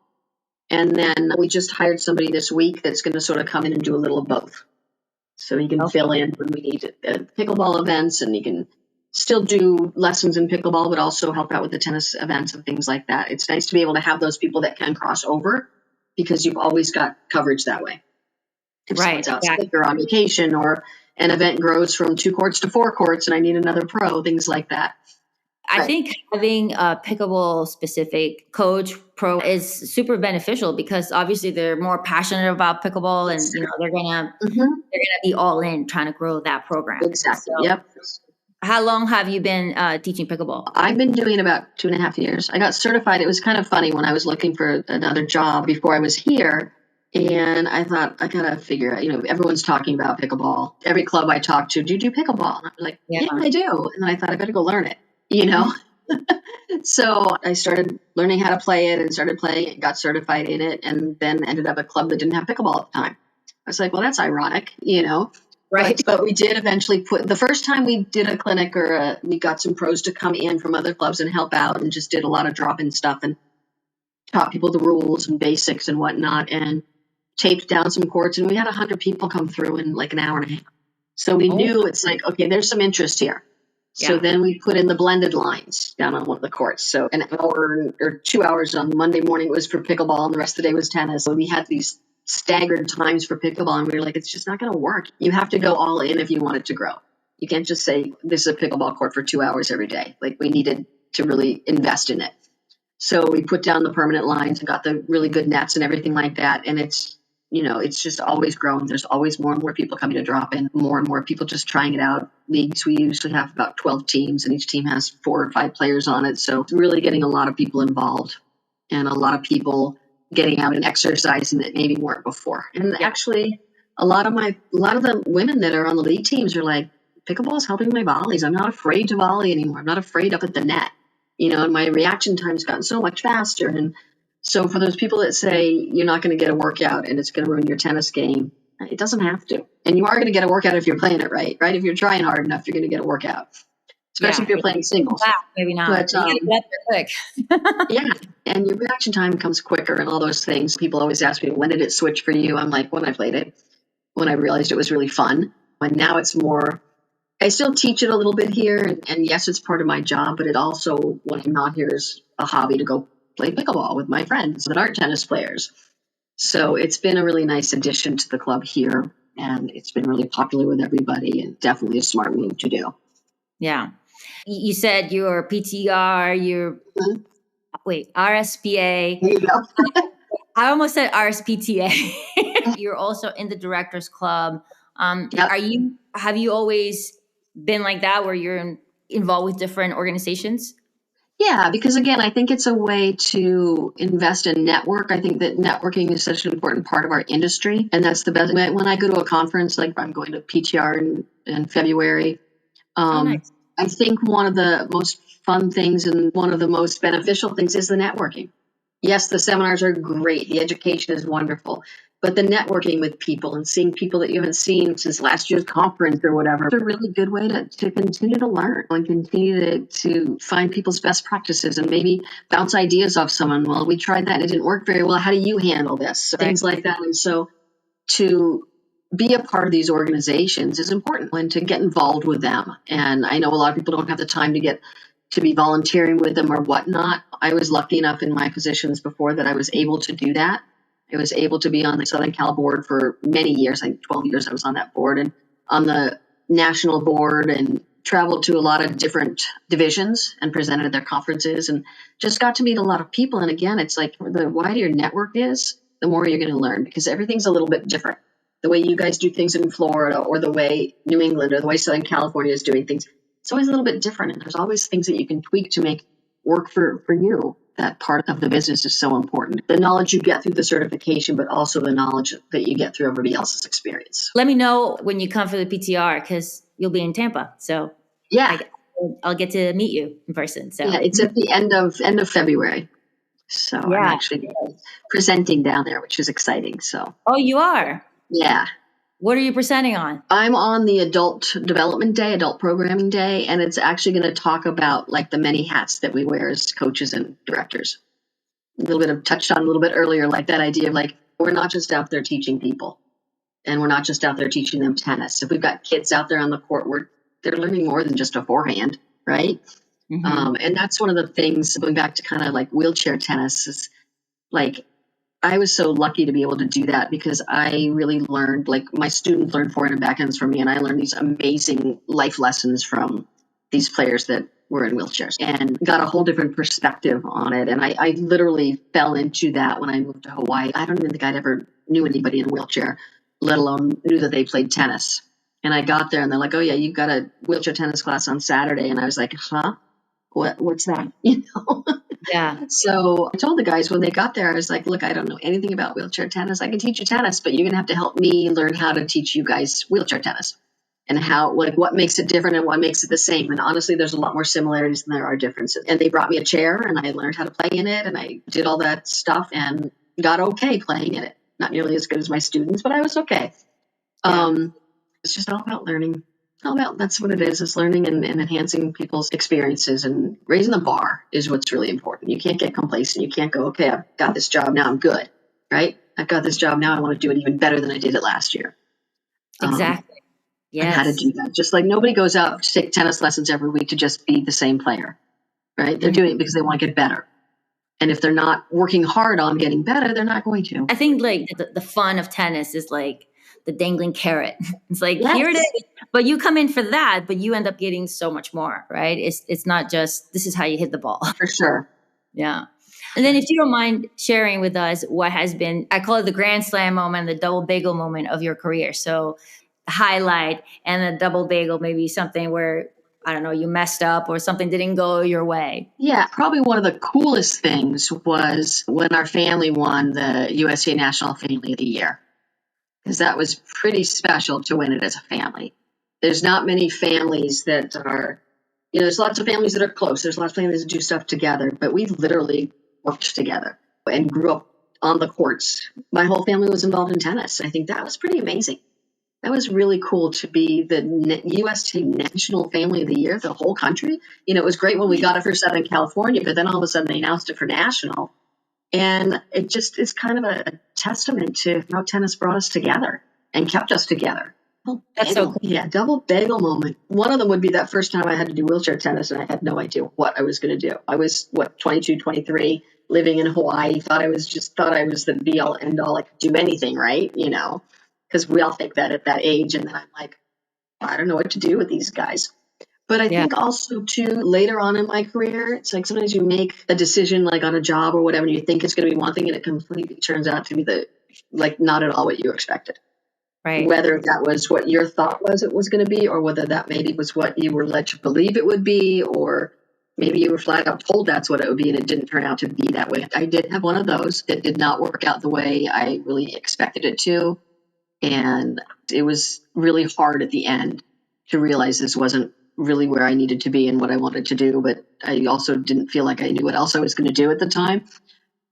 And then we just hired somebody this week that's going to sort of come in and do a little of both. So he can fill in when we need pickleball events, and he can still do lessons in pickleball, but also help out with the tennis events and things like that. It's nice to be able to have those people that can cross over, because you've always got coverage that way. If someone's out sick or on vacation, or an event grows from 2 courts to 4 courts and I need another pro, things like that. I think having a pickleball specific coach pro is super beneficial, because obviously they're more passionate about pickleball, and they're gonna be all in trying to grow that program. Exactly. So, yep. How long have you been teaching pickleball? I've been doing about 2.5 years. I got certified. It was kind of funny when I was looking for another job before I was here. And I thought, I gotta figure out, everyone's talking about pickleball. Every club I talk to, do you do pickleball? And I'm like, yeah, I do. And then I thought, I better go learn it, So I started learning how to play it and started playing it, got certified in it, and then ended up at a club that didn't have pickleball at the time. I was like, well, that's ironic, Right. But we did eventually the first time we did a clinic, we got some pros to come in from other clubs and help out, and just did a lot of drop-in stuff and taught people the rules and basics and whatnot, and taped down some courts, and we had 100 people come through in like an hour and a half. So we knew it's like, okay, there's some interest here. So then we put in the blended lines down on one of the courts. So an hour or 2 hours on Monday morning was for pickleball, and the rest of the day was tennis. So we had these staggered times for pickleball, and we were like, it's just not going to work. You have to go all in if you want it to grow. You can't just say, this is a pickleball court for 2 hours every day. Like, we needed to really invest in it. So we put down the permanent lines and got the really good nets and everything like that. And it's just always growing. There's always more and more people coming to drop in, more and more people just trying it out. Leagues, we usually have about 12 teams, and each team has 4 or 5 players on it. So it's really getting a lot of people involved, and a lot of people getting out and exercising that maybe weren't before. And actually, a lot of the women that are on the league teams are like, pickleball is helping my volleys. I'm not afraid to volley anymore. I'm not afraid up at the net. And my reaction time's gotten so much faster. And so for those people that say you're not going to get a workout and it's going to ruin your tennis game, it doesn't have to. And you are going to get a workout if you're playing it right? If you're trying hard enough, you're going to get a workout, especially if you're playing singles. Maybe not. But you get quick. Yeah, and your reaction time comes quicker and all those things. People always ask me, when did it switch for you? I'm like, when I played it, when I realized it was really fun. And now it's more I still teach it a little bit here, and yes, it's part of my job, but it also, when I'm not here, is a hobby to go play pickleball with my friends that aren't tennis players. So it's been a really nice addition to the club here, and it's been really popular with everybody, and definitely a smart move to do. Yeah. You said you're PTR, you're, Mhm. wait, RSPA. There you go. I almost said RSPTA. You're also in the directors club. Yep. Have you always been like that where you're involved with different organizations? Yeah, because again, I think it's a way to invest in network. I think that networking is such an important part of our industry, and that's the best. When I go to a conference, like I'm going to PTR in February, Oh, um, nice. I think one of the most fun things and one of the most beneficial things is the networking. Yes, the seminars are great. The education is wonderful. But the networking with people and seeing people that you haven't seen since last year's conference or whatever, it's a really good way to continue to learn and continue to find people's best practices and maybe bounce ideas off someone. Well, we tried that and it didn't work very well. How do you handle this? So Right. things like that. And so to be a part of these organizations is important and to get involved with them. And I know a lot of people don't have the time to be volunteering with them or whatnot. I was lucky enough in my positions before that I was able to do that. I was able to be on the Southern Cal board for many years. I think 12 years I was on that board and on the national board and traveled to a lot of different divisions and presented at their conferences and just got to meet a lot of people. And again, it's like the wider your network is, the more you're going to learn because everything's a little bit different. The way you guys do things in Florida or the way New England or the way Southern California is doing things, it's always a little bit different. And there's always things that you can tweak to make work for you. That part of the business is so important. The knowledge you get through the certification, but also the knowledge that you get through everybody else's experience. Let me know when you come for the PTR because you'll be in Tampa. So Yeah. I'll get to meet you in person. So Yeah, it's at the end of February. So I'm yeah. actually presenting down there, which is exciting. So Oh, you are? yeah. What are you presenting on? I'm on the adult development day, adult programming day, and it's actually going to talk about like the many hats that we wear as coaches and directors. A little bit of touched on a little bit earlier, like that idea of like, we're not just out there teaching people and we're not just out there teaching them tennis. If we've got kids out there on the court, they're learning more than just a forehand, right? Mm-hmm. And that's one of the things going back to kind of like wheelchair tennis is like, I was so lucky to be able to do that because I really learned, like my students learned forehand and backhands from me, and I learned these amazing life lessons from these players that were in wheelchairs and got a whole different perspective on it. And I literally fell into that when I moved to Hawaii. I don't even think I'd ever knew anybody in a wheelchair, let alone knew that they played tennis. And I got there and they're like, oh yeah, you've got a wheelchair tennis class on Saturday. And I was like, huh? What's that? You know? Yeah. So I told the guys when they got there, I was like, look, I don't know anything about wheelchair tennis. I can teach you tennis, but you're going to have to help me learn how to teach you guys wheelchair tennis and how, like, what makes it different and what makes it the same. And honestly, there's a lot more similarities than there are differences. And they brought me a chair and I learned how to play in it and I did all that stuff and got okay playing in it. Not nearly as good as my students, but I was okay. Yeah. It's just all about learning. All about that's what it is learning and enhancing people's experiences and raising the bar is what's really important. You can't get complacent. You can't go, okay, I've got this job now, I'm good, right? I've got this job now, I want to do it even better than I did it last year. Exactly. And how to Yes. do that. Just like nobody goes out to take tennis lessons every week to just be the same player, right? They're doing it because they want to get better. And if they're not working hard on getting better, they're not going to. I think like the fun of tennis is like the dangling carrot. It's like here it Yes, is, but you come in for that, but you end up getting so much more, right? It's not just this is how you hit the ball. for sure. Yeah. And then if you don't mind sharing with us what has been, I call it the grand slam moment, the double bagel moment of your career. So the highlight and the double bagel, maybe something where, I don't know, you messed up or something didn't go your way. Yeah, probably one of the coolest things was when our family won the USA National Family of the Year, because that was pretty special to win it as a family. There's not many families that are, there's lots of families that are close. There's lots of families that do stuff together, but we literally worked together and grew up on the courts. My whole family was involved in tennis. I think that was pretty amazing. That was really cool to be the U.S. National Family of the Year, the whole country. It was great when we got it for Southern California, but then all of a sudden they announced it for national. And it just is kind of a testament to how tennis brought us together and kept us together. That's so cool. Yeah, double bagel moment. One of them would be that first time I had to do wheelchair tennis, and I had no idea what I was going to do. I was, 22, 23, living in Hawaii, thought I was the be all end all. I could do anything, right? Because we all think that at that age. And then I'm like, I don't know what to do with these guys. But I think also too, later on in my career, it's like sometimes you make a decision like on a job or whatever, and you think it's going to be one thing, and it completely turns out to be not at all what you expected. Right. Whether that was what your thought was it was going to be, or whether that maybe was what you were led to believe it would be, or maybe you were flat out told that's what it would be and it didn't turn out to be that way. I did have one of those. It did not work out the way I really expected it to. And it was really hard at the end to realize this wasn't really where I needed to be and what I wanted to do. But I also didn't feel like I knew what else I was going to do at the time.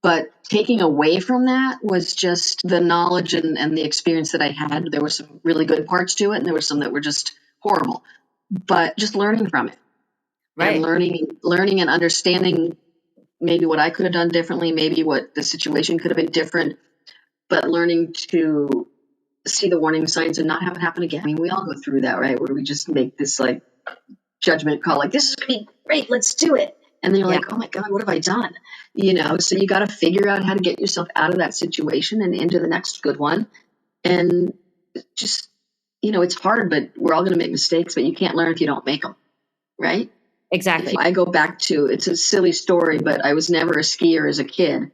But taking away from that was just the knowledge and the experience that I had. There were some really good parts to it, and there were some that were just horrible. But just learning from it, Right. and learning and understanding maybe what I could have done differently, maybe what the situation could have been different, but learning to see the warning signs and not have it happen again. I mean, we all go through that, right? Where we just make this like judgment call, like, this is going to be great, let's do it. And then you're like, oh my God, what have I done? So you got to figure out how to get yourself out of that situation and into the next good one. And just, it's hard, but we're all going to make mistakes, but you can't learn if you don't make them. Right? Exactly. I go back to, it's a silly story, but I was never a skier as a kid.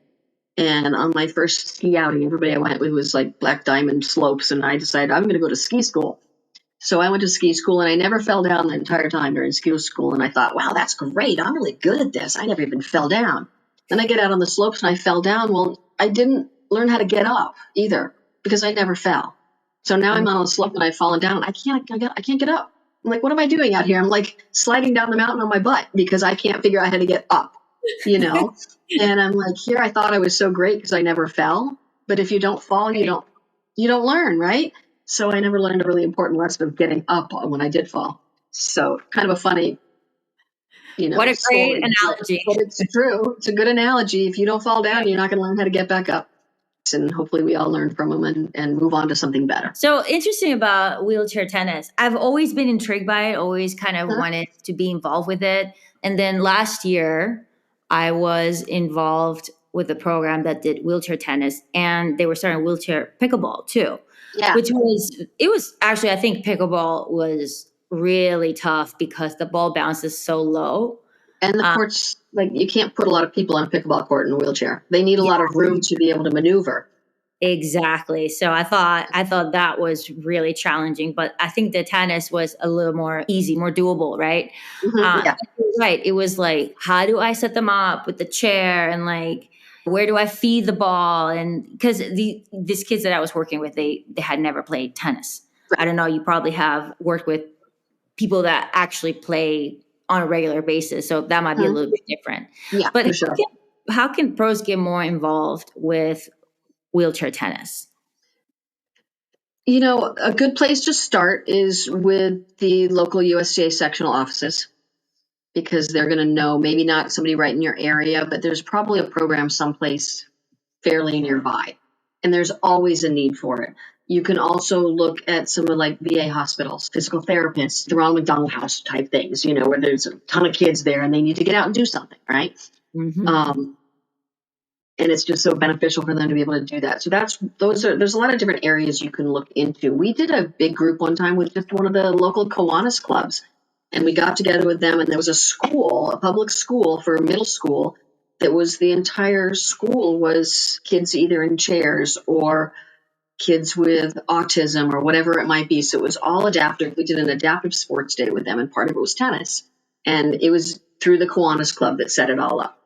And on my first ski outing, everybody I went with was like Black Diamond slopes. And I decided I'm going to go to ski school. So I went to ski school, and I never fell down the entire time during ski school. And I thought, wow, that's great. I'm really good at this. I never even fell down. Then I get out on the slopes and I fell down. Well, I didn't learn how to get up either because I never fell. So now I'm on a slope and I've fallen down and I can't get up. I'm like, what am I doing out here? I'm like sliding down the mountain on my butt because I can't figure out how to get up, And I'm like, here, I thought I was so great because I never fell. But if you don't fall, you don't learn, right? So I never learned a really important lesson of getting up when I did fall. So kind of a funny, what a story, great analogy. but it's true. It's a good analogy. If you don't fall down, you're not going to learn how to get back up. And hopefully we all learn from them and move on to something better. So interesting about wheelchair tennis. I've always been intrigued by it, always kind of wanted to be involved with it. And then last year, I was involved with a program that did wheelchair tennis, and they were starting wheelchair pickleball too. Yeah. It was actually, I think pickleball was really tough because the ball bounces so low. And the courts, you can't put a lot of people on a pickleball court in a wheelchair. They need a lot of room to be able to maneuver. Exactly. So I thought that was really challenging, but I think the tennis was a little more easy, more doable, right? Yeah. Right. It was like, how do I set them up with the chair, and where do I feed the ball? And because these kids that I was working with, they had never played tennis. Right. I don't know. You probably have worked with people that actually play on a regular basis, so that might be a little bit different. Yeah, but for sure. How can pros get more involved with wheelchair tennis? A good place to start is with the local USTA sectional offices, because they're going to know, maybe not somebody right in your area, but there's probably a program someplace fairly nearby. And there's always a need for it. You can also look at some of VA hospitals, physical therapists, the Ronald McDonald House type things, where there's a ton of kids there and they need to get out and do something, right? Mm-hmm. And it's just so beneficial for them to be able to do that. So there's a lot of different areas you can look into. We did a big group one time with just one of the local Kiwanis clubs, and we got together with them, and there was a public school for middle school, that was the entire school was kids either in chairs or kids with autism or whatever it might be. So it was all adaptive. We did an adaptive sports day with them, and part of it was tennis. And it was through the Kiwanis Club that set it all up.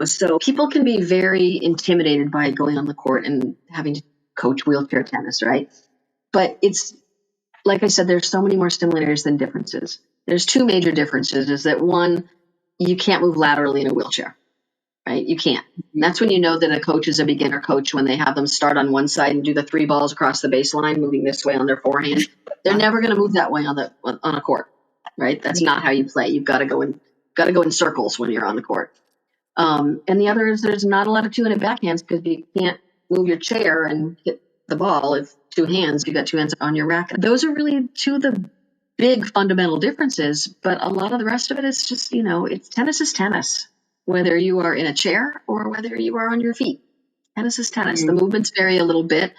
So people can be very intimidated by going on the court and having to coach wheelchair tennis, right? But it's, like I said, there's so many more similarities than differences. There's two major differences, is that one, you can't move laterally in a wheelchair, right? You can't. And that's when you know that a coach is a beginner coach, when they have them start on one side and do the 3 balls across the baseline, moving this way on their forehand. They're never going to move that way on a court, right? That's not how you play. You've got to go in circles when you're on the court. And the other is there's not a lot of 2-handed backhands because you can't move your chair and hit the ball, if two hands, you got two hands on your racket. Those are really two of the big fundamental differences, but a lot of the rest of it is just, it's tennis is tennis, whether you are in a chair or whether you are on your feet. Tennis is tennis. The movements vary a little bit.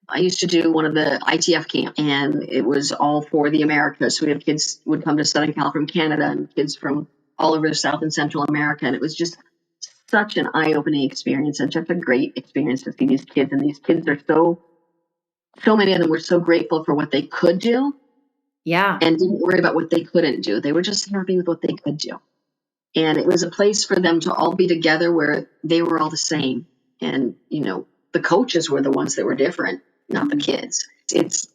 I used to do one of the ITF camp, and it was all for the Americas. So we have kids would come to Southern Cal from Canada and kids from all over South and Central America. And it was just such an eye-opening experience and such a great experience to see these kids. And these kids are so many of them were so grateful for what they could do. Yeah. And didn't worry about what they couldn't do. They were just happy with what they could do. And it was a place for them to all be together where they were all the same. And, the coaches were the ones that were different, not the kids. It's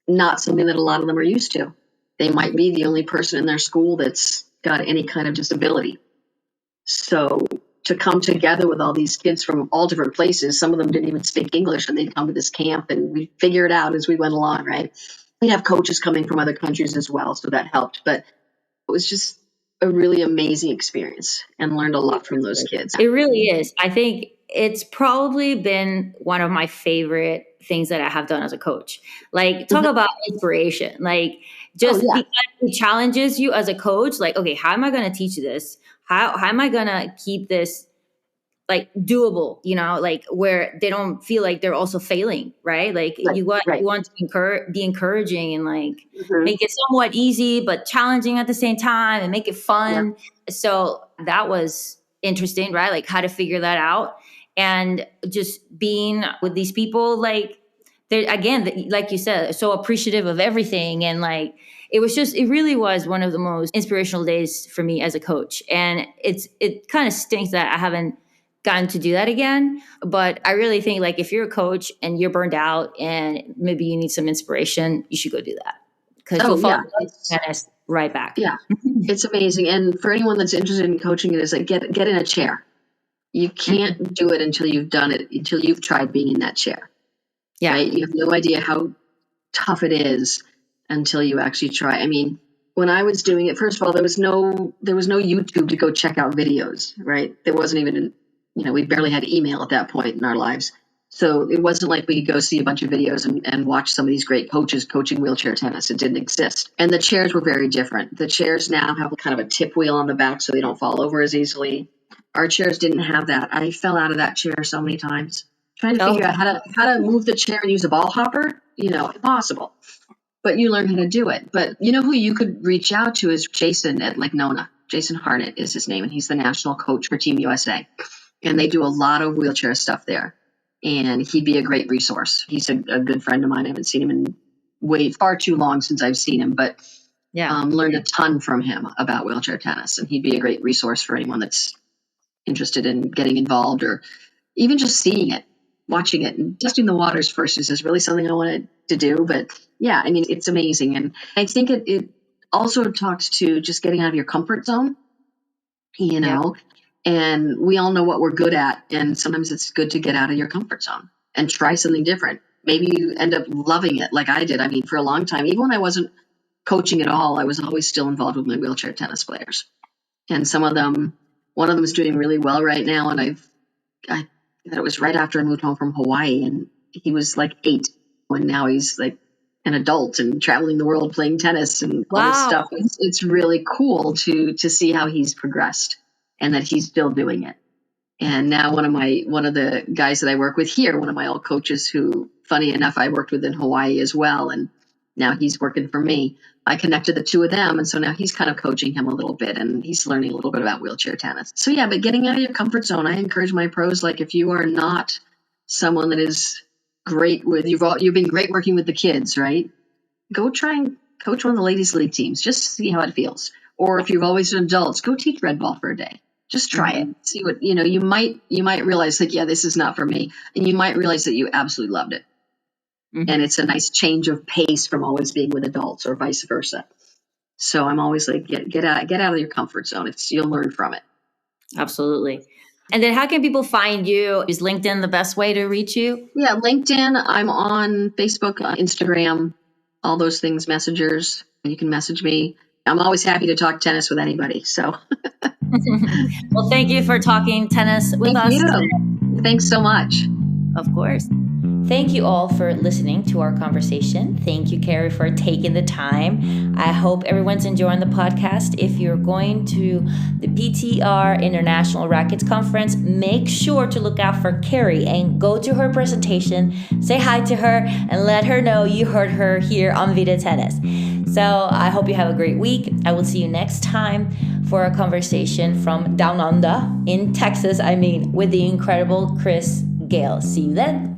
not something that a lot of them are used to. They might be the only person in their school that's got any kind of disability. So to come together with all these kids from all different places, some of them didn't even speak English, and they'd come to this camp, and we'd figure it out as we went along, right? We'd have coaches coming from other countries as well, so that helped. But it was just a really amazing experience and learned a lot from those kids. It really is. I think it's probably been one of my favorite things that I have done as a coach. Like, talk about inspiration. Like, just because it challenges you as a coach. Like, okay, how am I going to teach this? How am I going to keep this like doable, like where they don't feel like they're also failing, right? Like you want to be encouraging and like make it somewhat easy, but challenging at the same time and make it fun. Yeah. So that was interesting, right? Like how to figure that out. And just being with these people, like they're, again, like you said, so appreciative of everything. And like, it really was one of the most inspirational days for me as a coach. And it kind of stinks that I haven't gotten to do that again. But I really think like if you're a coach and you're burned out and maybe you need some inspiration, you should go do that. Because you'll fall tennis right back. Yeah, it's amazing. And for anyone that's interested in coaching, it is like get in a chair. You can't do it until you've done it, until you've tried being in that chair. Yeah. Right? You have no idea how tough it is until you actually try. I mean, when I was doing it, first of all, there was no YouTube to go check out videos, right? There wasn't even, we barely had email at that point in our lives. So it wasn't like we could go see a bunch of videos and watch some of these great coaches coaching wheelchair tennis. It didn't exist. And the chairs were very different. The chairs now have kind of a tip wheel on the back so they don't fall over as easily. Our chairs didn't have that. I fell out of that chair so many times trying to figure out how to move the chair and use a ball hopper. Impossible. But you learn how to do it. But who you could reach out to is Jason at Nona. Jason Harnett is his name, and he's the national coach for Team USA. And they do a lot of wheelchair stuff there. And he'd be a great resource. He's a good friend of mine. I haven't seen him in far too long since I've seen him, but learned a ton from him about wheelchair tennis. And he'd be a great resource for anyone that's interested in getting involved or even just seeing it, watching it, and testing the waters first is really something I wanted to do. But yeah, I mean, it's amazing. And I think it also talks to just getting out of your comfort zone, and we all know what we're good at. And sometimes it's good to get out of your comfort zone and try something different. Maybe you end up loving it like I did. I mean, for a long time, even when I wasn't coaching at all, I was always still involved with my wheelchair tennis players. And one of them is doing really well right now. And I thought it was right after I moved home from Hawaii, and he was like 8, and now he's like an adult and traveling the world playing tennis and all this stuff. It's really cool to see how he's progressed and that he's still doing it. And now one of the guys that I work with here, one of my old coaches who, funny enough, I worked with in Hawaii as well, and now he's working for me. I connected the two of them, and so now he's kind of coaching him a little bit, and he's learning a little bit about wheelchair tennis. So yeah, but getting out of your comfort zone, I encourage my pros, like if you are not someone that is great with, you've been great working with the kids, right? Go try and coach one of the ladies' league teams, just to see how it feels. Or if you've always done adults, go teach red ball for a day. Just try it. See what, you might realize like, yeah, this is not for me. And you might realize that you absolutely loved it. And it's a nice change of pace from always being with adults or vice versa. So I'm always like, get out of your comfort zone. You'll learn from it. Absolutely. And then how can people find you? Is LinkedIn the best way to reach you? Yeah, LinkedIn. I'm on Facebook, Instagram, all those things, messengers. You can message me. I'm always happy to talk tennis with anybody. So, well, thank you for talking tennis with us. Thank you. Thanks so much. Of course. Thank you all for listening to our conversation. Thank you, Cari, for taking the time. I hope everyone's enjoying the podcast. If you're going to the PTR International Rackets Conference, make sure to look out for Cari and go to her presentation, say hi to her, and let her know you heard her here on Vida Tennis. So I hope you have a great week. I will see you next time for a conversation from Down Under in Texas, with the incredible Chris Gale. See you then.